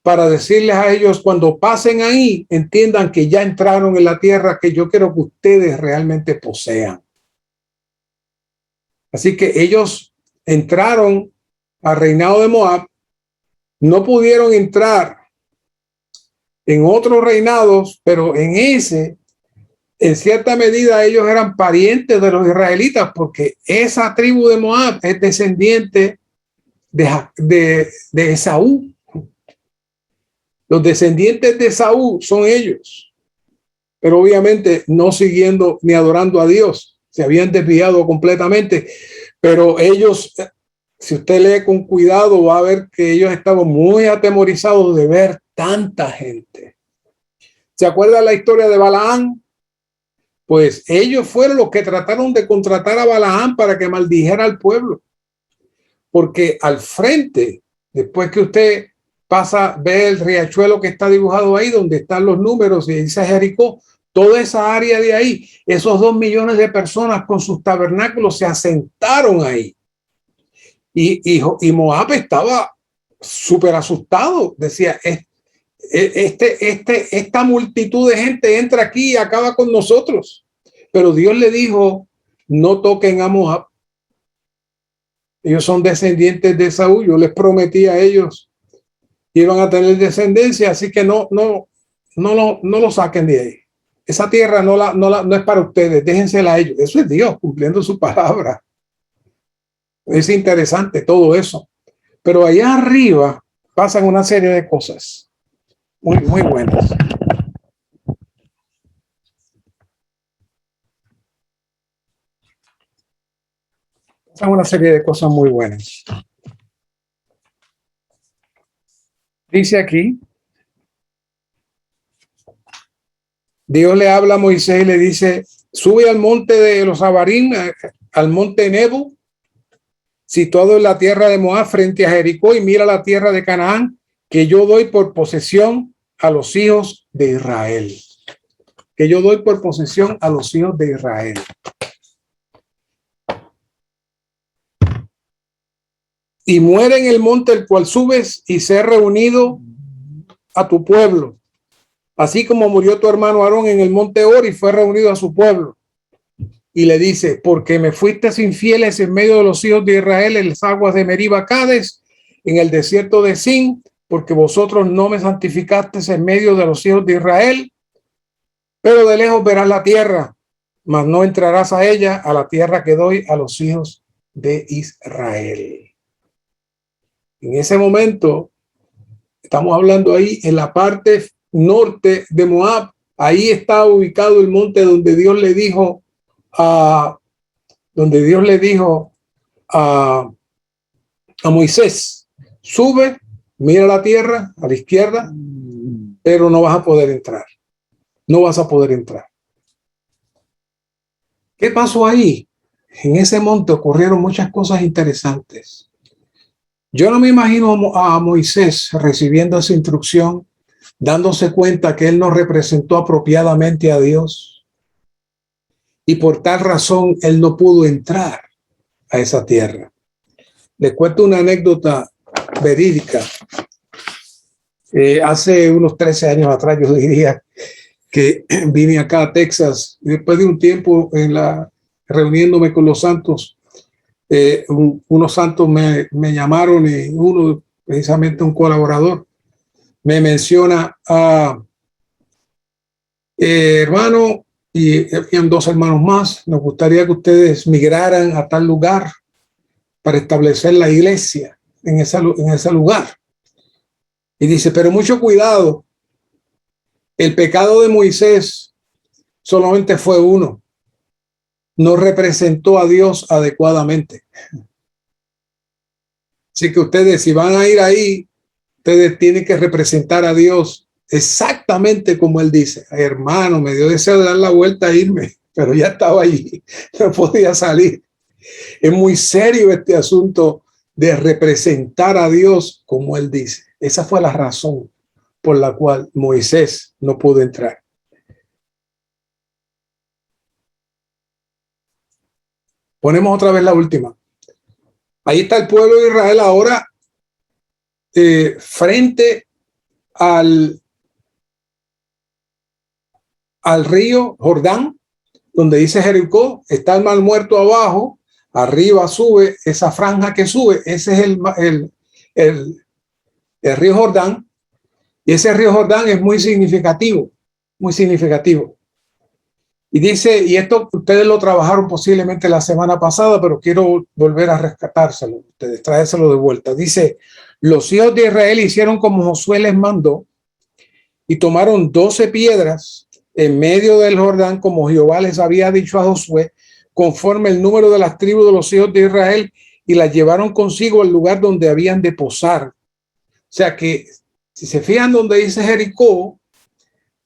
para decirles a ellos, cuando pasen ahí, entiendan que ya entraron en la tierra que yo quiero que ustedes realmente posean. Así que ellos entraron al reinado de Moab, no pudieron entrar en otros reinados, pero en ese, en cierta medida, ellos eran parientes de los israelitas, porque esa tribu de Moab es descendiente de Esaú. Los descendientes de Esaú son ellos, pero obviamente no siguiendo ni adorando a Dios, se habían desviado completamente. Pero ellos, si usted lee con cuidado, va a ver que ellos estaban muy atemorizados de ver tanta gente. ¿Se acuerda la historia de Balaam? Pues ellos fueron los que trataron de contratar a Balaam para que maldijera al pueblo. Porque al frente, después que usted pasa, ve el riachuelo que está dibujado ahí, donde están los números y dice Jericó, toda esa área de ahí, esos 2 millones de personas con sus tabernáculos se asentaron ahí. Y Moab estaba súper asustado. Decía, esta multitud de gente entra aquí y acaba con nosotros. Pero Dios le dijo, no toquen a Moab. Ellos son descendientes de Saúl. Yo les prometí a ellos que iban a tener descendencia, así que no lo saquen de ahí. Esa tierra no es para ustedes, déjensela a ellos. Eso es Dios cumpliendo su palabra. Es interesante todo eso. Pero allá arriba pasan una serie de cosas muy buenas. Pasan una serie de cosas muy buenas. Dice aquí, Dios le habla a Moisés y le dice, sube al monte de los Abarim, al monte Nebo, situado en la tierra de Moab frente a Jericó, y mira la tierra de Canaán, que yo doy por posesión a los hijos de Israel. Que yo doy por posesión a los hijos de Israel. y muere en el monte el cual subes y sé reunido a tu pueblo, así como murió tu hermano Aarón en el monte Hor y fue reunido a su pueblo. Y le dice, porque me fuisteis infieles en medio de los hijos de Israel en las aguas de Meriba Cades, en el desierto de Sin, porque vosotros no me santificasteis en medio de los hijos de Israel, pero de lejos verás la tierra, mas no entrarás a ella, a la tierra que doy a los hijos de Israel. En ese momento, estamos hablando ahí en la parte norte de Moab, ahí está ubicado el monte donde Dios le dijo a Moisés, sube, mira la tierra a la izquierda, pero no vas a poder entrar. No vas a poder entrar. ¿Qué pasó ahí? En ese monte ocurrieron muchas cosas interesantes. Yo no me imagino a Moisés recibiendo esa instrucción, dándose cuenta que él no representó apropiadamente a Dios y por tal razón él no pudo entrar a esa tierra. Les cuento una anécdota verídica. Hace unos 13 años atrás, yo diría que vine acá a Texas y después de un tiempo reuniéndome con los santos, unos santos me llamaron y uno, precisamente un colaborador, me menciona a hermano, y habían 2 hermanos más, nos gustaría que ustedes migraran a tal lugar para establecer la iglesia en ese lugar. Y dice, pero mucho cuidado, el pecado de Moisés solamente fue uno. No representó a Dios adecuadamente. Así que ustedes, si van a ir ahí, ustedes tienen que representar a Dios exactamente como él dice. Ay, hermano, me dio deseo de dar la vuelta e irme, pero ya estaba allí, no podía salir. Es muy serio este asunto de representar a Dios como él dice. Esa fue la razón por la cual Moisés no pudo entrar. Ponemos otra vez la última. Ahí está el pueblo de Israel ahora frente al río Jordán, donde dice Jericó, está el mar muerto abajo, arriba sube esa franja que sube, ese es el río Jordán, y ese río Jordán es muy significativo, muy significativo. Y dice, y esto ustedes lo trabajaron posiblemente la semana pasada, pero quiero volver a rescatárselo, ustedes traérselo de vuelta. Dice, los hijos de Israel hicieron como Josué les mandó y tomaron 12 piedras en medio del Jordán, como Jehová les había dicho a Josué, conforme el número de las tribus de los hijos de Israel, y las llevaron consigo al lugar donde habían de posar. O sea que, si se fijan donde dice Jericó,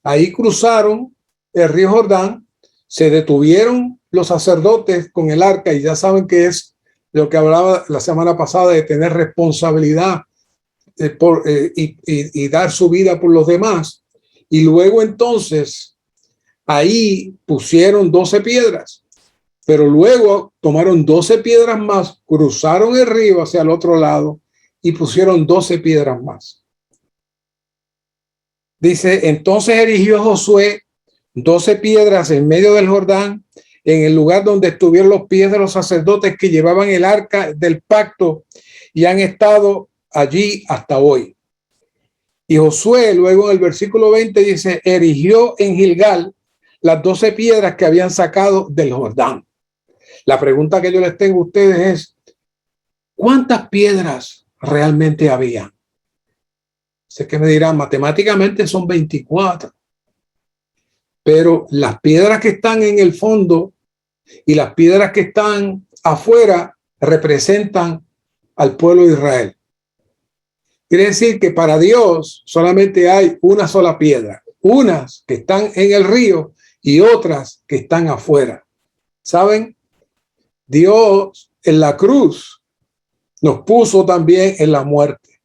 ahí cruzaron el río Jordán, se detuvieron los sacerdotes con el arca, y ya saben que es lo que hablaba la semana pasada de tener responsabilidad y dar su vida por los demás. Y luego entonces ahí pusieron 12 piedras, pero luego tomaron 12 piedras más, cruzaron el río hacia el otro lado y pusieron 12 piedras más. Dice, entonces erigió Josué 12 piedras en medio del Jordán, en el lugar donde estuvieron los pies de los sacerdotes que llevaban el arca del pacto, y han estado allí hasta hoy. Y Josué, luego en el versículo 20 dice, erigió en Gilgal las 12 piedras que habían sacado del Jordán. La pregunta que yo les tengo a ustedes es, ¿cuántas piedras realmente había? Sé que me dirán, matemáticamente son 24. Pero las piedras que están en el fondo y las piedras que están afuera representan al pueblo de Israel. Quiere decir que para Dios solamente hay una sola piedra, unas que están en el río y otras que están afuera. ¿Saben? Dios en la cruz nos puso también en la muerte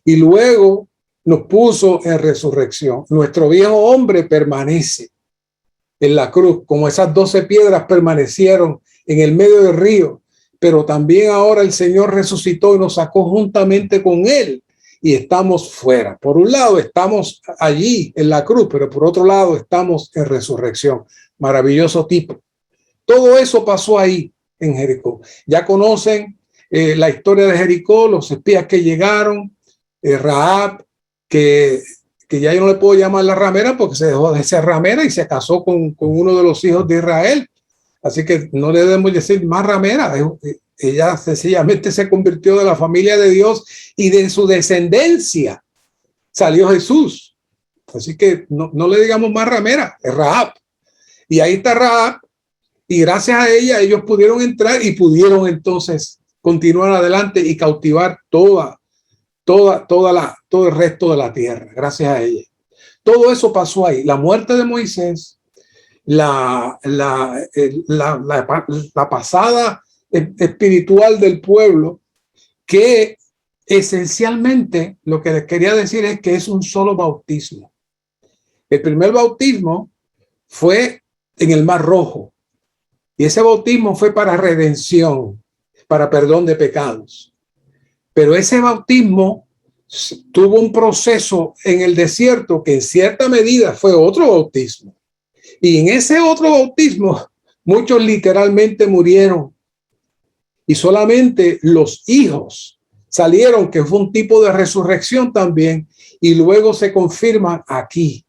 y luego nos puso en resurrección. Nuestro viejo hombre permanece en la cruz, como esas 12 piedras permanecieron en el medio del río, pero también ahora el Señor resucitó y nos sacó juntamente con Él y estamos fuera. Por un lado estamos allí en la cruz, pero por otro lado estamos en resurrección. Maravilloso tipo. Todo eso pasó ahí en Jericó. Ya conocen la historia de Jericó, los espías que llegaron, Rahab, que ya yo no le puedo llamar la ramera porque se dejó de ser ramera y se casó con uno de los hijos de Israel. Así que no le debemos decir más ramera. Ella sencillamente se convirtió de la familia de Dios y de su descendencia salió Jesús. Así que no le digamos más ramera, es Rahab. Y ahí está Rahab. Y gracias a ella ellos pudieron entrar y pudieron entonces continuar adelante y cautivar todo el resto de la tierra. Gracias a ella. Todo eso pasó ahí. La muerte de Moisés, la pasada espiritual del pueblo, que esencialmente lo que les quería decir es que es un solo bautismo. El primer bautismo fue en el Mar Rojo y ese bautismo fue para redención, para perdón de pecados. Pero ese bautismo tuvo un proceso en el desierto que en cierta medida fue otro bautismo. Y en ese otro bautismo muchos literalmente murieron. Y solamente los hijos salieron, que fue un tipo de resurrección también, y luego se confirma aquí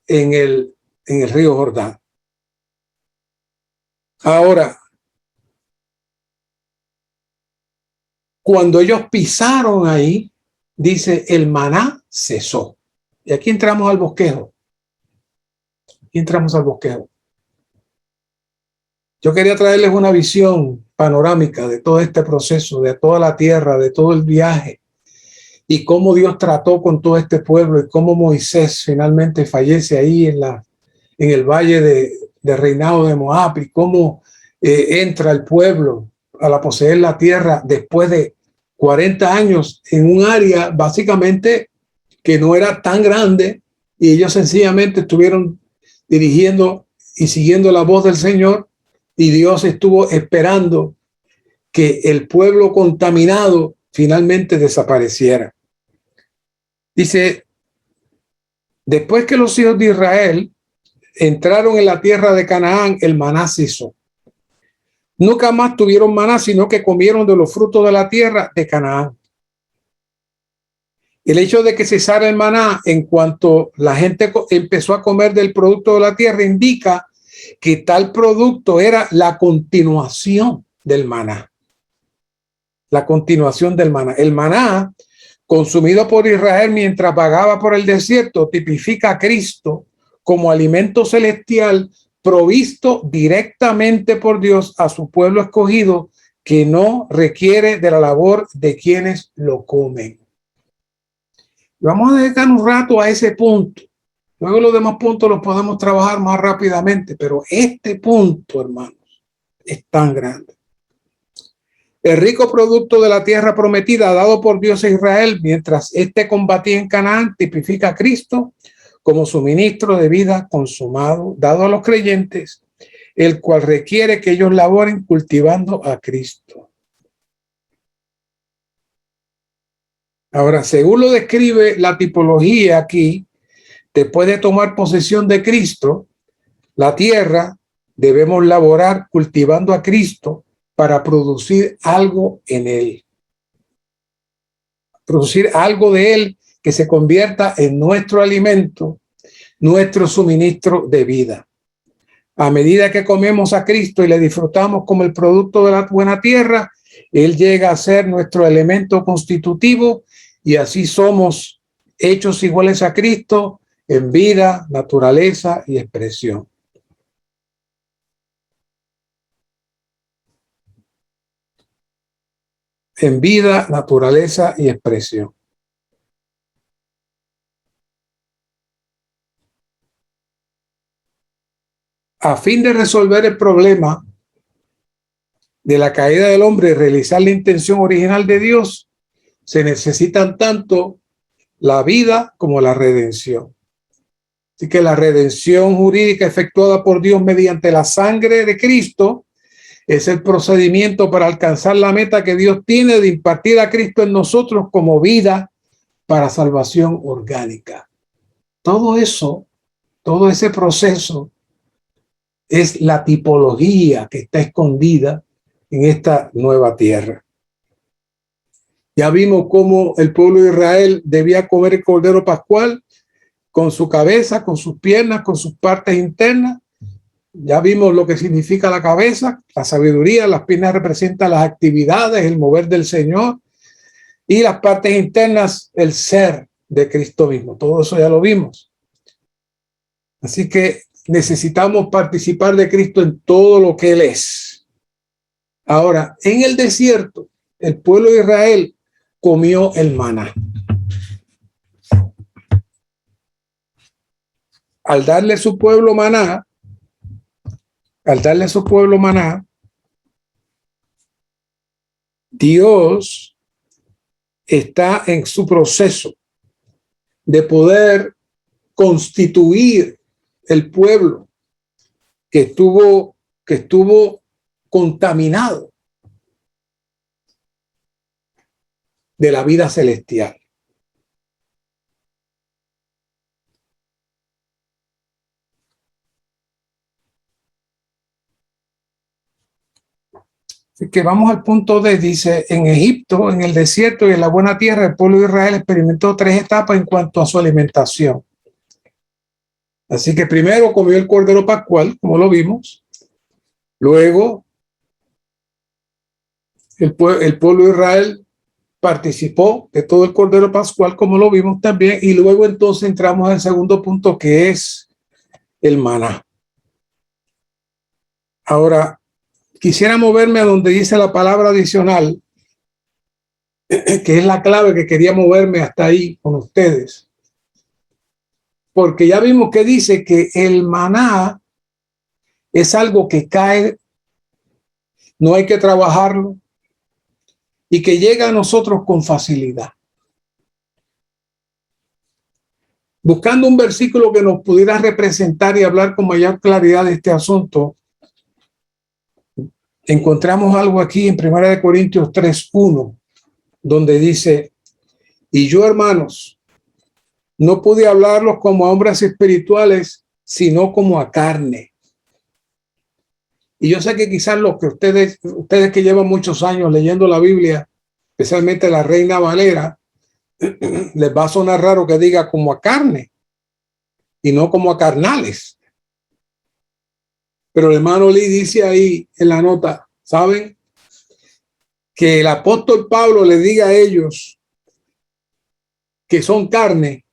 en el río Jordán. Ahora, cuando ellos pisaron ahí, dice, el maná cesó. Y aquí entramos al bosquejo. Yo quería traerles una visión panorámica de todo este proceso, de toda la tierra, de todo el viaje, y cómo Dios trató con todo este pueblo y cómo Moisés finalmente fallece ahí en el valle de reinado de Moab, y cómo entra el pueblo a poseer la tierra después de 40 años en un área básicamente que no era tan grande, y ellos sencillamente estuvieron dirigiendo y siguiendo la voz del Señor, y Dios estuvo esperando que el pueblo contaminado finalmente desapareciera. Dice, después que los hijos de Israel entraron en la tierra de Canaán, el maná cesó. Nunca más tuvieron maná, sino que comieron de los frutos de la tierra de Canaán. El hecho de que cesara el maná en cuanto la gente empezó a comer del producto de la tierra indica que tal producto era la continuación del maná. La continuación del maná. El maná, consumido por Israel mientras vagaba por el desierto, tipifica a Cristo como alimento celestial provisto directamente por Dios a su pueblo escogido, que no requiere de la labor de quienes lo comen. Vamos a dedicar un rato a ese punto. Luego los demás puntos los podemos trabajar más rápidamente, pero este punto, hermanos, es tan grande. El rico producto de la tierra prometida dado por Dios a Israel mientras éste combatía en Canaán tipifica a Cristo como suministro de vida consumado, dado a los creyentes, el cual requiere que ellos laboren cultivando a Cristo. Ahora, según lo describe la tipología aquí, después de tomar posesión de Cristo, la tierra, debemos laborar cultivando a Cristo para producir algo en él. Producir algo de él que se convierta en nuestro alimento, nuestro suministro de vida. A medida que comemos a Cristo y le disfrutamos como el producto de la buena tierra, él llega a ser nuestro elemento constitutivo y así somos hechos iguales a Cristo en vida, naturaleza y expresión. En vida, naturaleza y expresión. A fin de resolver el problema de la caída del hombre y realizar la intención original de Dios, se necesitan tanto la vida como la redención. Así que la redención jurídica efectuada por Dios mediante la sangre de Cristo Es el procedimiento para alcanzar la meta que Dios tiene de impartir a Cristo en nosotros como vida para salvación orgánica. Todo eso, todo ese proceso es la tipología que está escondida en esta nueva tierra. Ya vimos cómo el pueblo de Israel debía comer el cordero pascual con su cabeza, con sus piernas, con sus partes internas. Ya vimos lo que significa la cabeza, la sabiduría, las piernas representan las actividades, el mover del Señor, y las partes internas, el ser de Cristo mismo. Todo eso ya lo vimos. Así que necesitamos participar de Cristo en todo lo que Él es. Ahora, en el desierto, el pueblo de Israel comió el maná. Al darle a su pueblo maná, Dios está en su proceso de poder constituir el pueblo que estuvo contaminado de la vida celestial. Así que vamos al punto D. Dice, en Egipto, en el desierto y en la buena tierra, el pueblo de Israel experimentó 3 etapas en cuanto a su alimentación. Así que primero comió el cordero pascual, como lo vimos. Luego, el pueblo de Israel participó de todo el cordero pascual, como lo vimos también. Y luego entonces entramos al segundo punto, que es el maná. Ahora, quisiera moverme a donde dice la palabra adicional, que es la clave que quería moverme hasta ahí con ustedes. Porque ya vimos que dice que el maná es algo que cae, no hay que trabajarlo, y que llega a nosotros con facilidad. Buscando un versículo que nos pudiera representar y hablar con mayor claridad de este asunto, encontramos algo aquí en 1 Corintios 3:1, donde dice, y yo, hermanos, no pude hablarlos como a hombres espirituales, sino como a carne. Y yo sé que quizás los que ustedes que llevan muchos años leyendo la Biblia, especialmente la Reina Valera, les va a sonar raro que diga como a carne y no como a carnales. Pero el hermano Lee dice ahí en la nota, ¿saben? Que el apóstol Pablo le diga a ellos que son carne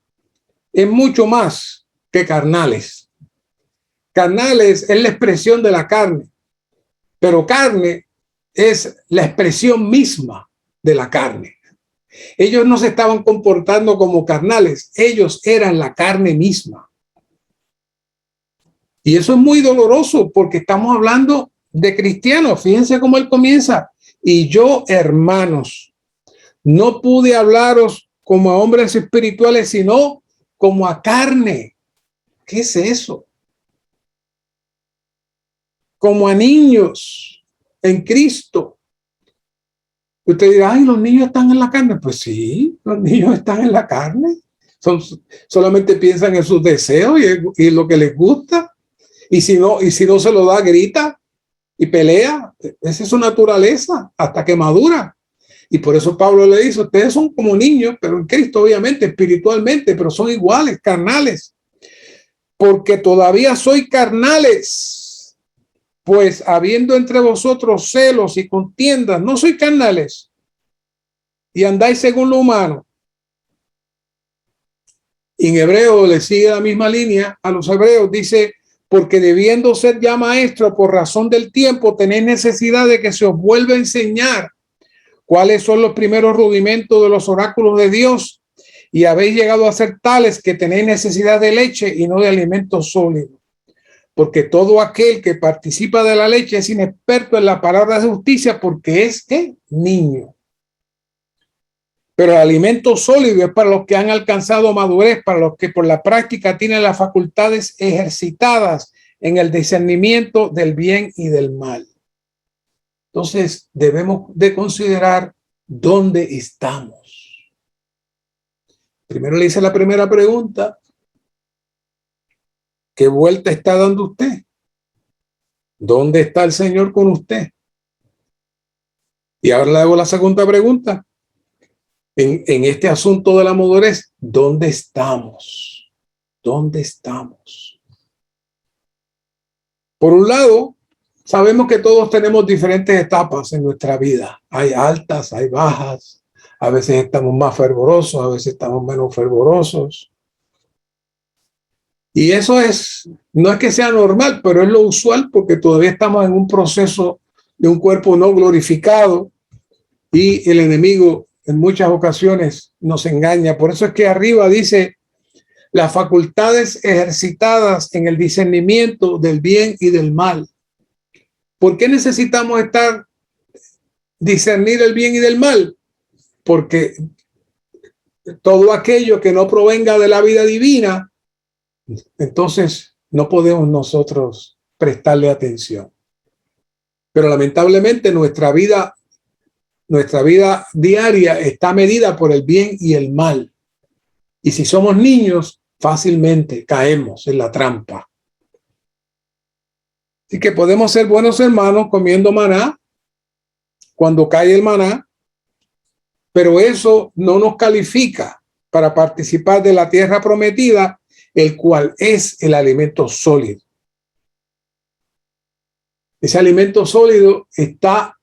es mucho más que carnales. Carnales es la expresión de la carne, pero carne es la expresión misma de la carne. Ellos no se estaban comportando como carnales, ellos eran la carne misma. Y eso es muy doloroso porque estamos hablando de cristianos. Fíjense cómo él comienza. Y yo, hermanos, no pude hablaros como a hombres espirituales, sino como a carne. ¿Qué es eso? Como a niños en Cristo. Usted dirá, ay, los niños están en la carne. Pues sí, los niños están en la carne. Solamente piensan en sus deseos y lo que les gusta. Y si no se lo da, grita y pelea. Esa es su naturaleza hasta que madura. Y por eso Pablo le dice, ustedes son como niños, pero en Cristo obviamente, espiritualmente, pero son iguales, carnales. Porque todavía soy carnales. Pues habiendo entre vosotros celos y contiendas, no soy carnales, y andáis según lo humano. Y en hebreo le sigue la misma línea a los hebreos, dice, porque debiendo ser ya maestro por razón del tiempo, tenéis necesidad de que se os vuelva a enseñar cuáles son los primeros rudimentos de los oráculos de Dios, y habéis llegado a ser tales que tenéis necesidad de leche y no de alimentos sólidos. Porque todo aquel que participa de la leche es inexperto en la palabra de justicia porque es ¿qué? Niño. Pero el alimento sólido es para los que han alcanzado madurez, para los que por la práctica tienen las facultades ejercitadas en el discernimiento del bien y del mal. Entonces debemos de considerar dónde estamos. Primero le hice la primera pregunta. ¿Qué vuelta está dando usted? ¿Dónde está el Señor con usted? Y ahora le hago la segunda pregunta. En este asunto de la madurez, ¿dónde estamos? ¿Dónde estamos? Por un lado, sabemos que todos tenemos diferentes etapas en nuestra vida. Hay altas, hay bajas. A veces estamos más fervorosos, a veces estamos menos fervorosos. Y eso no es que sea normal, pero es lo usual porque todavía estamos en un proceso de un cuerpo no glorificado y el enemigo en muchas ocasiones nos engaña. Por eso es que arriba dice las facultades ejercitadas en el discernimiento del bien y del mal. ¿Por qué necesitamos discernir el bien y del mal? Porque todo aquello que no provenga de la vida divina, entonces no podemos nosotros prestarle atención. Pero lamentablemente nuestra vida diaria está medida por el bien y el mal. Y si somos niños, fácilmente caemos en la trampa. Así que podemos ser buenos hermanos comiendo maná cuando cae el maná, pero eso no nos califica para participar de la tierra prometida, el cual es el alimento sólido. Ese alimento sólido está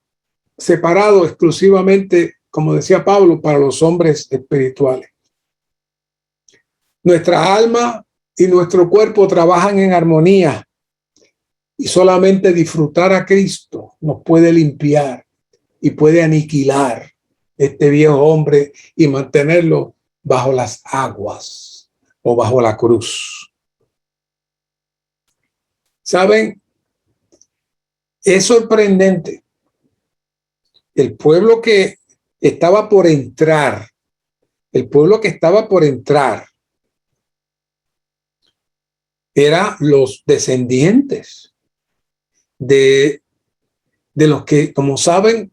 separado exclusivamente, como decía Pablo, para los hombres espirituales. Nuestra alma y nuestro cuerpo trabajan en armonía y solamente disfrutar a Cristo nos puede limpiar y puede aniquilar este viejo hombre y mantenerlo bajo las aguas o bajo la cruz. ¿Saben? Es sorprendente. El pueblo que estaba por entrar, eran los descendientes de los que, como saben,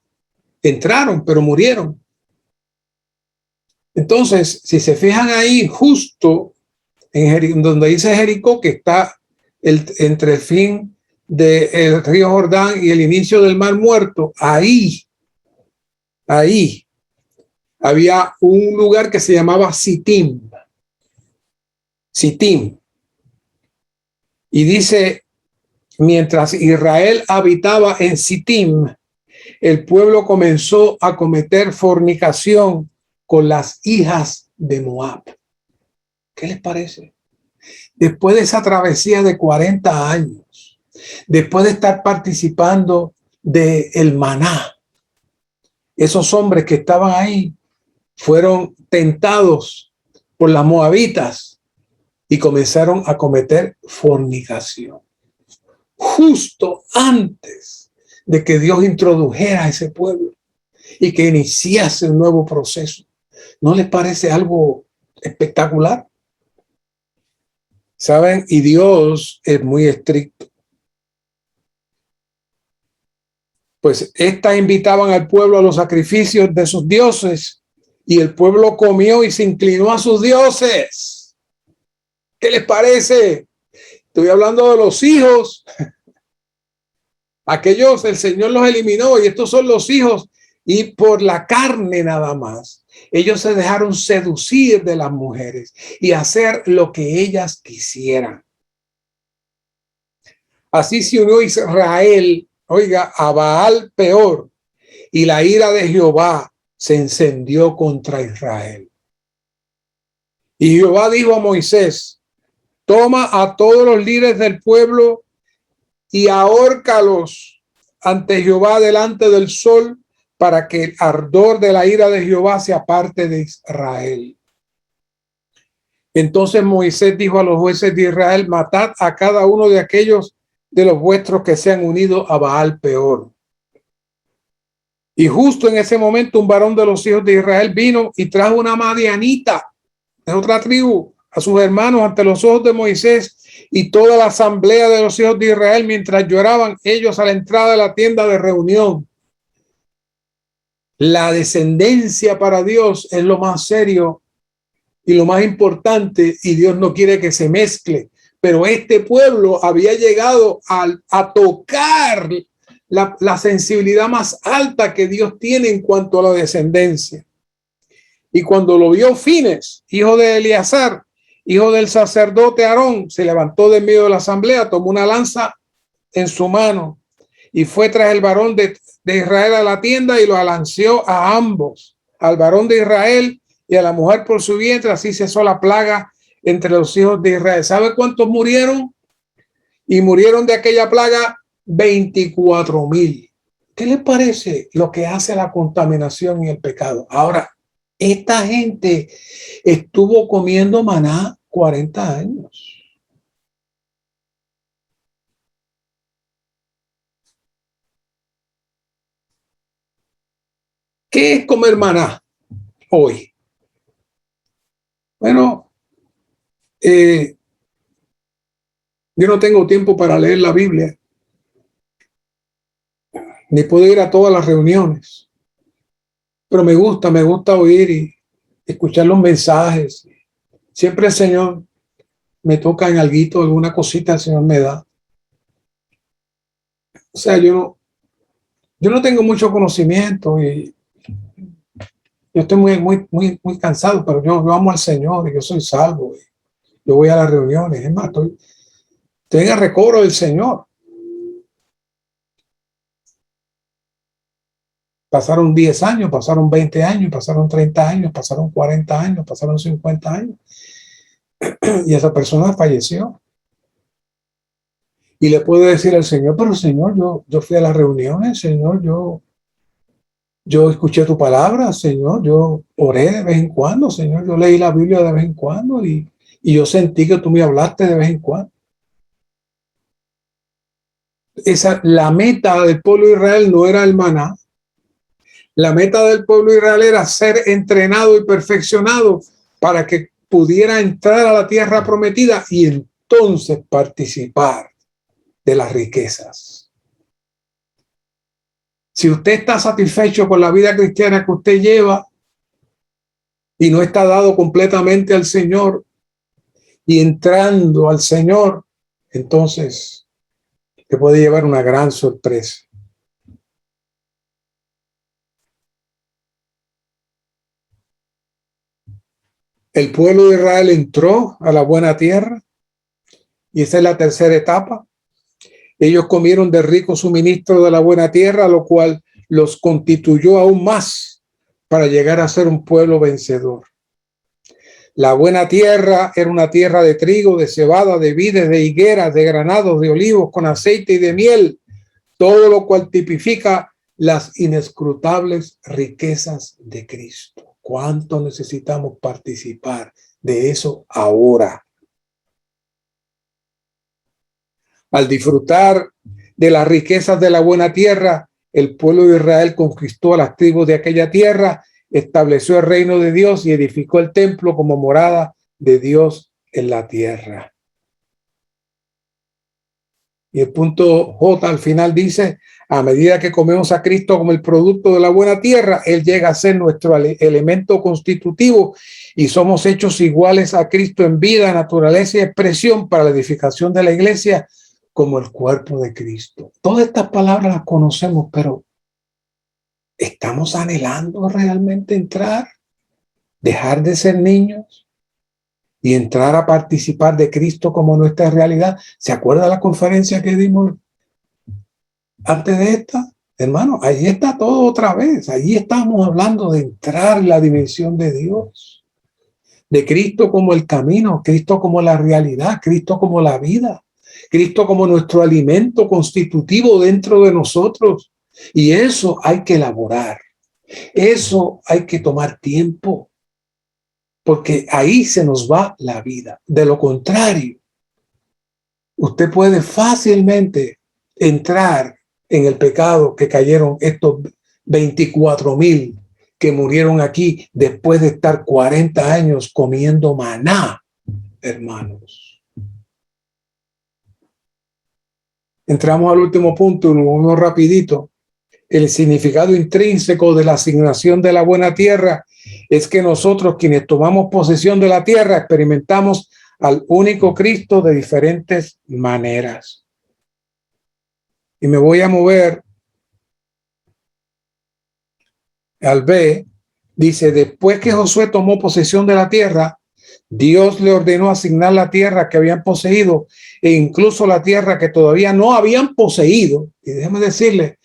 entraron, pero murieron. Entonces, si se fijan ahí, justo en donde dice Jericó, que está entre el fin del río Jordán y el inicio del Mar Muerto, ahí había un lugar que se llamaba Sitim. Y dice, mientras Israel habitaba en Sitim, el pueblo comenzó a cometer fornicación con las hijas de Moab. ¿Qué les parece? Después de esa travesía de 40 años, después de estar participando del maná, esos hombres que estaban ahí fueron tentados por las moabitas y comenzaron a cometer fornicación. Justo antes de que Dios introdujera a ese pueblo y que iniciase un nuevo proceso. ¿No les parece algo espectacular? ¿Saben? Y Dios es muy estricto. Pues estas invitaban al pueblo a los sacrificios de sus dioses y el pueblo comió y se inclinó a sus dioses. ¿Qué les parece? Estoy hablando de los hijos. Aquellos el Señor los eliminó y estos son los hijos y por la carne nada más. Ellos se dejaron seducir de las mujeres y hacer lo que ellas quisieran. Así se unió Israel, a Baal Peor, y la ira de Jehová se encendió contra Israel. Y Jehová dijo a Moisés: toma a todos los líderes del pueblo y ahórcalos ante Jehová delante del sol, para que el ardor de la ira de Jehová se aparte de Israel. Entonces Moisés dijo a los jueces de Israel: matad a cada uno de aquellos de los vuestros que se han unido a Baal Peor. Y justo en ese momento un varón de los hijos de Israel vino y trajo una madianita de otra tribu a sus hermanos ante los ojos de Moisés y toda la asamblea de los hijos de Israel, mientras lloraban ellos a la entrada de la tienda de reunión. La descendencia para Dios es lo más serio y lo más importante, y Dios no quiere que se mezcle. Pero este pueblo había llegado a tocar la sensibilidad más alta que Dios tiene en cuanto a la descendencia. Y cuando lo vio Fines, hijo de Eleazar, hijo del sacerdote Aarón, se levantó de en medio de la asamblea, tomó una lanza en su mano y fue tras el varón de Israel a la tienda y lo alanceó a ambos, al varón de Israel y a la mujer por su vientre. Así cesó la plaga entre los hijos de Israel. ¿Sabe cuántos murieron? Y murieron de aquella plaga 24,000. ¿Qué les parece lo que hace la contaminación y el pecado? Ahora, esta gente estuvo comiendo maná 40 años. ¿Qué es comer maná hoy? Bueno, yo no tengo tiempo para leer la Biblia, ni puedo ir a todas las reuniones, pero me gusta oír y escuchar los mensajes. Siempre el Señor me toca en alguito, alguna cosita el Señor me da. O sea, yo no tengo mucho conocimiento y yo estoy muy cansado, pero yo amo al Señor y yo soy salvo. Yo voy a las reuniones, es más, estoy en el recobro del Señor. Pasaron 10 años, pasaron 20 años, pasaron 30 años, pasaron 40 años, pasaron 50 años. Y esa persona falleció. Y le puedo decir al Señor, pero Señor, yo fui a las reuniones, Señor, yo escuché tu palabra, Señor, yo oré de vez en cuando, Señor, yo leí la Biblia de vez en cuando y yo sentí que tú me hablaste de vez en cuando. La meta del pueblo de Israel no era el maná. La meta del pueblo de Israel era ser entrenado y perfeccionado para que pudiera entrar a la tierra prometida y entonces participar de las riquezas. Si usted está satisfecho con la vida cristiana que usted lleva y no está dado completamente al Señor y entrando al Señor, entonces te puede llevar una gran sorpresa. El pueblo de Israel entró a la buena tierra y esa es la tercera etapa. Ellos comieron de rico suministro de la buena tierra, lo cual los constituyó aún más para llegar a ser un pueblo vencedor. La buena tierra era una tierra de trigo, de cebada, de vides, de higueras, de granados, de olivos, con aceite y de miel, todo lo cual tipifica las inescrutables riquezas de Cristo. ¿Cuánto necesitamos participar de eso ahora? Al disfrutar de las riquezas de la buena tierra, el pueblo de Israel conquistó a las tribus de aquella tierra, estableció el reino de Dios y edificó el templo como morada de Dios en la tierra. Y el punto J al final dice, a medida que comemos a Cristo como el producto de la buena tierra, Él llega a ser nuestro elemento constitutivo y somos hechos iguales a Cristo en vida, naturaleza y expresión para la edificación de la iglesia como el cuerpo de Cristo. Todas estas palabras las conocemos, pero ¿estamos anhelando realmente entrar? ¿Dejar de ser niños? Y entrar a participar de Cristo como nuestra realidad. ¿Se acuerda la conferencia que dimos antes de esta? Hermano, ahí está todo otra vez. Allí estamos hablando de entrar en la dimensión de Dios. De Cristo como el camino, Cristo como la realidad, Cristo como la vida, Cristo como nuestro alimento constitutivo dentro de nosotros. Y eso hay que elaborar. Eso hay que tomar tiempo. Porque ahí se nos va la vida. De lo contrario, usted puede fácilmente entrar en el pecado que cayeron estos 24,000 que murieron aquí después de estar 40 años comiendo maná, hermanos. Entramos al último punto, uno rapidito. el significado intrínseco de la asignación de la buena tierra es que nosotros, quienes tomamos posesión de la tierra, experimentamos al único Cristo de diferentes maneras. Y me voy a mover al B. Dice, después que Josué tomó posesión de la tierra, Dios le ordenó asignar la tierra que habían poseído e incluso la tierra que todavía no habían poseído. Y déjeme decirle,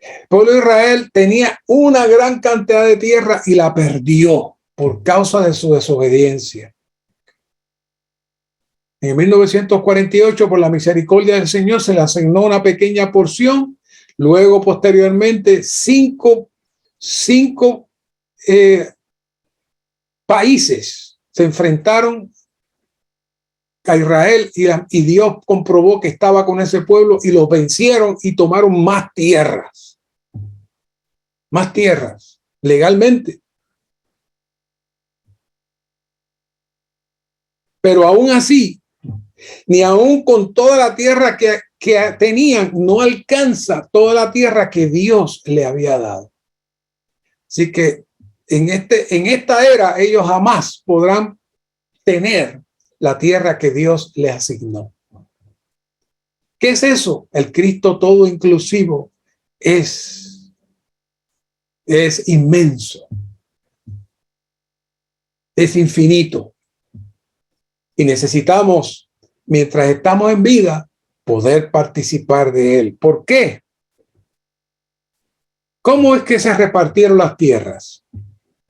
el pueblo de Israel tenía una gran cantidad de tierra y la perdió por causa de su desobediencia. En 1948, por la misericordia del Señor, se le asignó una pequeña porción. Luego, posteriormente, cinco países se enfrentaron a Israel y Dios comprobó que estaba con ese pueblo y los vencieron y tomaron más tierras legalmente. Pero aún así, ni aún con toda la tierra que tenían, no alcanza toda la tierra que Dios le había dado. Así que en esta era ellos jamás podrán tener la tierra que Dios les asignó. ¿Qué es eso? El Cristo todo inclusivo es inmenso, es infinito. Y necesitamos, mientras estamos en vida, poder participar de él. ¿Por qué? ¿Cómo es que se repartieron las tierras?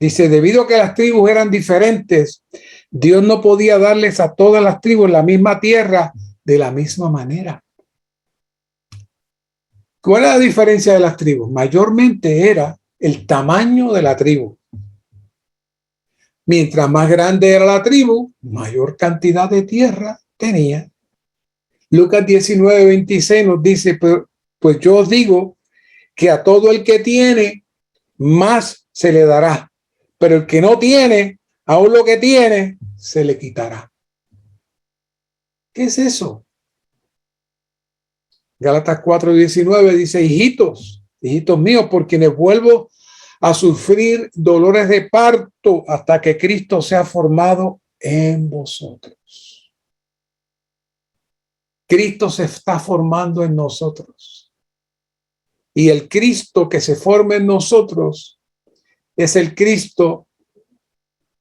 Dice, debido a que las tribus eran diferentes, Dios no podía darles a todas las tribus la misma tierra de la misma manera. ¿Cuál es la diferencia de las tribus? Mayormente era el tamaño de la tribu. Mientras más grande era la tribu, mayor cantidad de tierra tenía. Lucas 19:26 nos dice, pues yo os digo que a todo el que tiene, más se le dará. Pero el que no tiene, aún lo que tiene, se le quitará. ¿Qué es eso? Gálatas 4:19 dice, hijitos míos, por quienes vuelvo a sufrir dolores de parto hasta que Cristo sea formado en vosotros. Cristo se está formando en nosotros. Y el Cristo que se forma en nosotros es el Cristo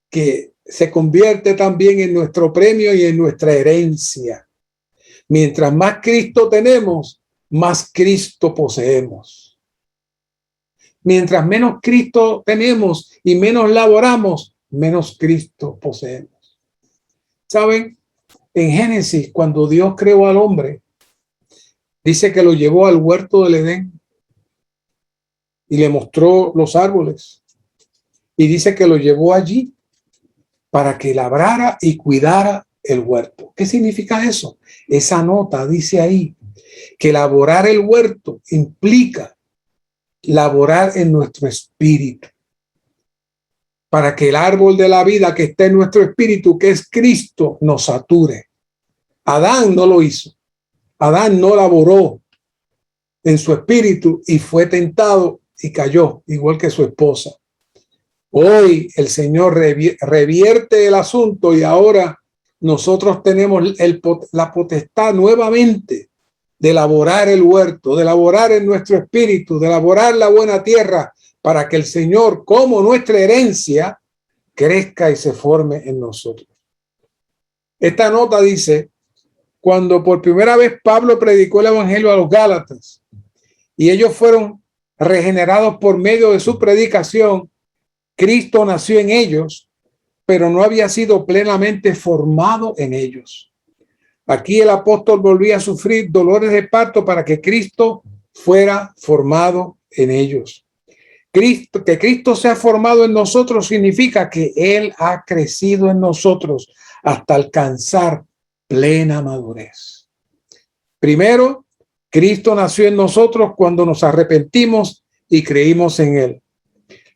que se convierte también en nuestro premio y en nuestra herencia. Mientras más Cristo tenemos, más Cristo poseemos. Mientras menos Cristo tenemos y menos laboramos, menos Cristo poseemos. ¿Saben? En Génesis, cuando Dios creó al hombre, dice que lo llevó al huerto del Edén y le mostró los árboles. Y dice que lo llevó allí para que labrara y cuidara el huerto. ¿Qué significa eso? Esa nota dice ahí que laborar el huerto implica laborar en nuestro espíritu para que el árbol de la vida que está en nuestro espíritu, que es Cristo, nos sature. Adán no lo hizo. Adán no laboró en su espíritu y fue tentado y cayó, igual que su esposa. Hoy el Señor revierte el asunto y ahora nosotros tenemos la potestad nuevamente de elaborar el huerto, de elaborar en nuestro espíritu, de elaborar la buena tierra para que el Señor, como nuestra herencia, crezca y se forme en nosotros. Esta nota dice, cuando por primera vez Pablo predicó el evangelio a los Gálatas y ellos fueron regenerados por medio de su predicación, Cristo nació en ellos, pero no había sido plenamente formado en ellos. Aquí el apóstol volvía a sufrir dolores de parto para que Cristo fuera formado en ellos. Que Cristo sea formado en nosotros significa que Él ha crecido en nosotros hasta alcanzar plena madurez. Primero, Cristo nació en nosotros cuando nos arrepentimos y creímos en Él.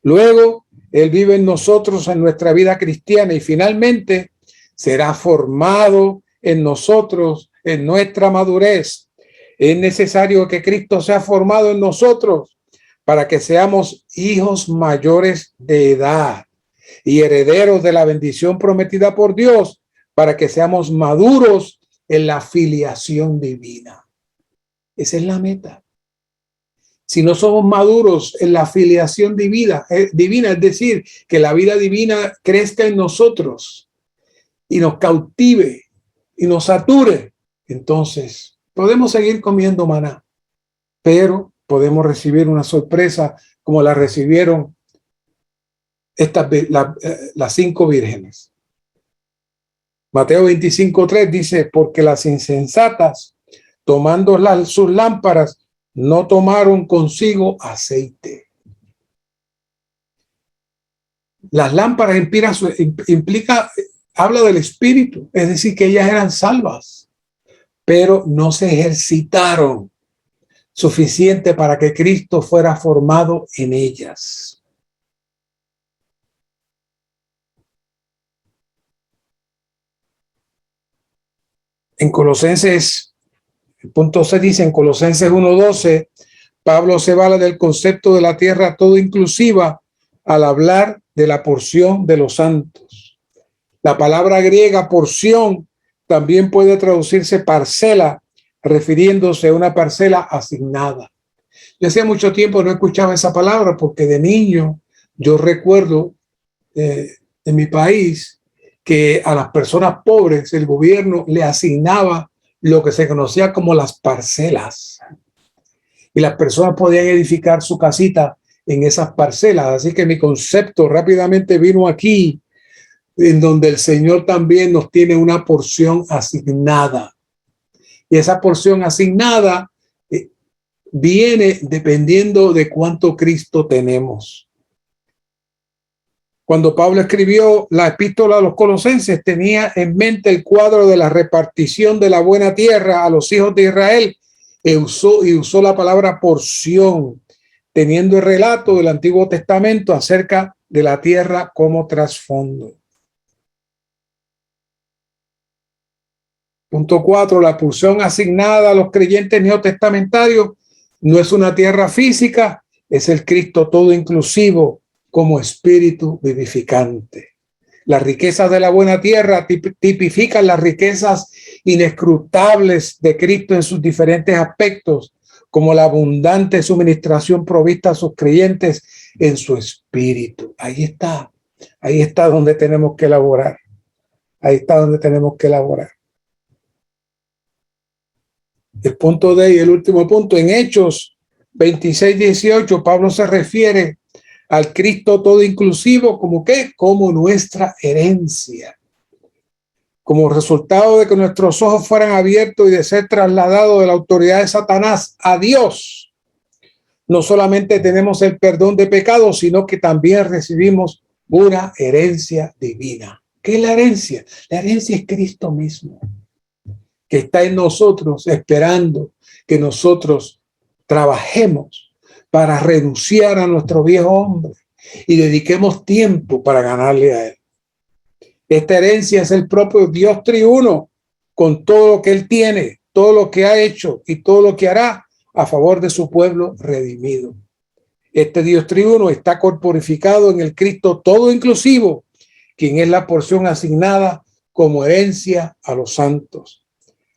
Luego, Él vive en nosotros en nuestra vida cristiana y finalmente será formado en nosotros en nuestra madurez. Es necesario que Cristo sea formado en nosotros para que seamos hijos mayores de edad y herederos de la bendición prometida por Dios, para que seamos maduros en la filiación divina. Esa es la meta. Si no somos maduros en la filiación divina, es decir, que la vida divina crezca en nosotros y nos cautive y nos sature, entonces podemos seguir comiendo maná, pero podemos recibir una sorpresa como la recibieron las 5 vírgenes. Mateo 25:3 dice: porque las insensatas, tomando sus lámparas, no tomaron consigo aceite. Las lámparas habla del espíritu, es decir, que ellas eran salvas, pero no se ejercitaron suficiente para que Cristo fuera formado en ellas. En Colosenses, el punto C dice, en Colosenses 1:12, Pablo se vale del concepto de la tierra todo inclusiva al hablar de la porción de los santos. La palabra griega porción también puede traducirse parcela, refiriéndose a una parcela asignada. Yo hacía mucho tiempo no escuchaba esa palabra porque de niño yo recuerdo en mi país que a las personas pobres el gobierno le asignaba lo que se conocía como las parcelas. Y las personas podían edificar su casita en esas parcelas. Así que mi concepto rápidamente vino aquí, en donde el Señor también nos tiene una porción asignada. Y esa porción asignada viene dependiendo de cuánto Cristo tenemos. Cuando Pablo escribió la epístola a los Colosenses, tenía en mente el cuadro de la repartición de la buena tierra a los hijos de Israel y usó la palabra porción, teniendo el relato del Antiguo Testamento acerca de la tierra como trasfondo. Punto 4. La porción asignada a los creyentes neotestamentarios no es una tierra física, es el Cristo todo inclusivo como espíritu vivificante. Las riquezas de la buena tierra tipifican las riquezas inescrutables de Cristo en sus diferentes aspectos, como la abundante suministración provista a sus creyentes en su espíritu. Ahí está donde tenemos que elaborar. Ahí está donde tenemos que elaborar. El punto D y el último punto, en Hechos 26:18, Pablo se refiere al Cristo todo inclusivo como ¿qué? Como nuestra herencia. Como resultado de que nuestros ojos fueran abiertos y de ser trasladados de la autoridad de Satanás a Dios, no solamente tenemos el perdón de pecados, sino que también recibimos una herencia divina. ¿Qué es la herencia? La herencia es Cristo mismo, que está en nosotros esperando que nosotros trabajemos para renunciar a nuestro viejo hombre y dediquemos tiempo para ganarle a él. Esta herencia es el propio Dios triuno, con todo lo que él tiene, todo lo que ha hecho y todo lo que hará a favor de su pueblo redimido. Este Dios triuno está corporificado en el Cristo todo inclusivo, quien es la porción asignada como herencia a los santos.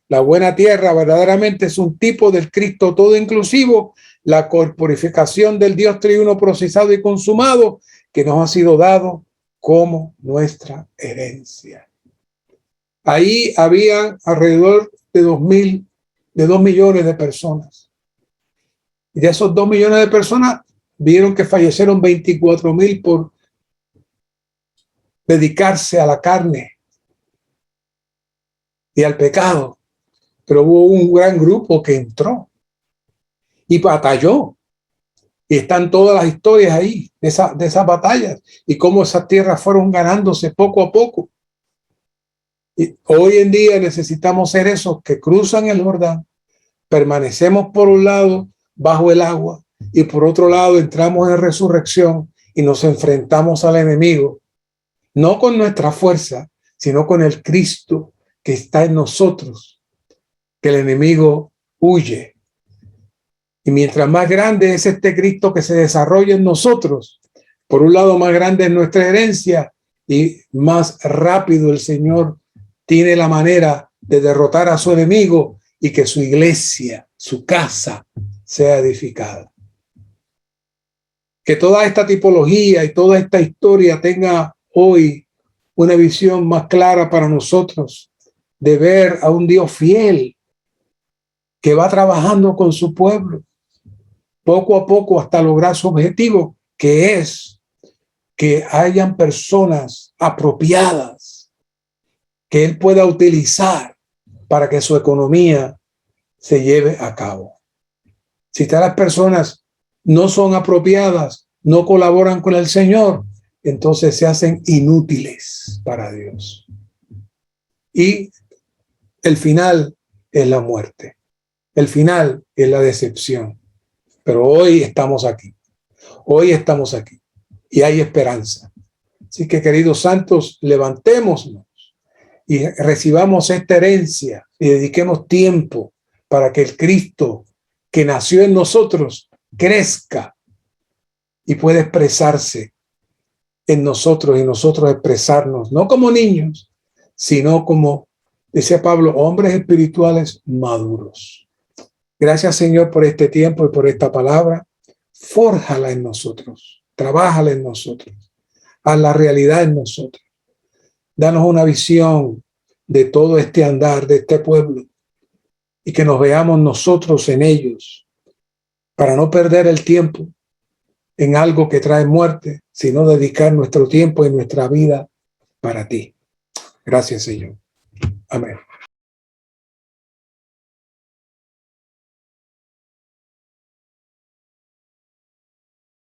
La buena tierra verdaderamente es un tipo del Cristo todo inclusivo, la corporificación del Dios triuno procesado y consumado que nos ha sido dado como nuestra herencia. Ahí había alrededor de 2 millones de personas. Y de esos 2 millones de personas, vieron que fallecieron 24,000 por dedicarse a la carne y al pecado. Pero hubo un gran grupo que entró y batalló. Y están todas las historias ahí de esas batallas y cómo esas tierras fueron ganándose poco a poco. Y hoy en día necesitamos ser esos que cruzan el Jordán, permanecemos por un lado bajo el agua y por otro lado entramos en resurrección y nos enfrentamos al enemigo, no con nuestra fuerza, sino con el Cristo que está en nosotros, que el enemigo huye Y mientras más grande es este Cristo que se desarrolla en nosotros, por un lado más grande es nuestra herencia y más rápido el Señor tiene la manera de derrotar a su enemigo y que su iglesia, su casa, sea edificada. Que toda esta tipología y toda esta historia tenga hoy una visión más clara para nosotros de ver a un Dios fiel que va trabajando con su pueblo poco a poco hasta lograr su objetivo, que es que hayan personas apropiadas que Él pueda utilizar para que su economía se lleve a cabo. Si las personas no son apropiadas, no colaboran con el Señor, entonces se hacen inútiles para Dios. Y el final es la muerte. El final es la decepción. Pero hoy estamos aquí. Hoy estamos aquí. Y hay esperanza. Así que, queridos santos, levantémonos y recibamos esta herencia y dediquemos tiempo para que el Cristo que nació en nosotros crezca y pueda expresarse en nosotros y nosotros expresarnos, no como niños, sino como, decía Pablo, hombres espirituales maduros. Gracias, Señor, por este tiempo y por esta palabra. Fórjala en nosotros, trabájala en nosotros, haz la realidad en nosotros. Danos una visión de todo este andar, de este pueblo, y que nos veamos nosotros en ellos, para no perder el tiempo en algo que trae muerte, sino dedicar nuestro tiempo y nuestra vida para ti. Gracias, Señor. Amén.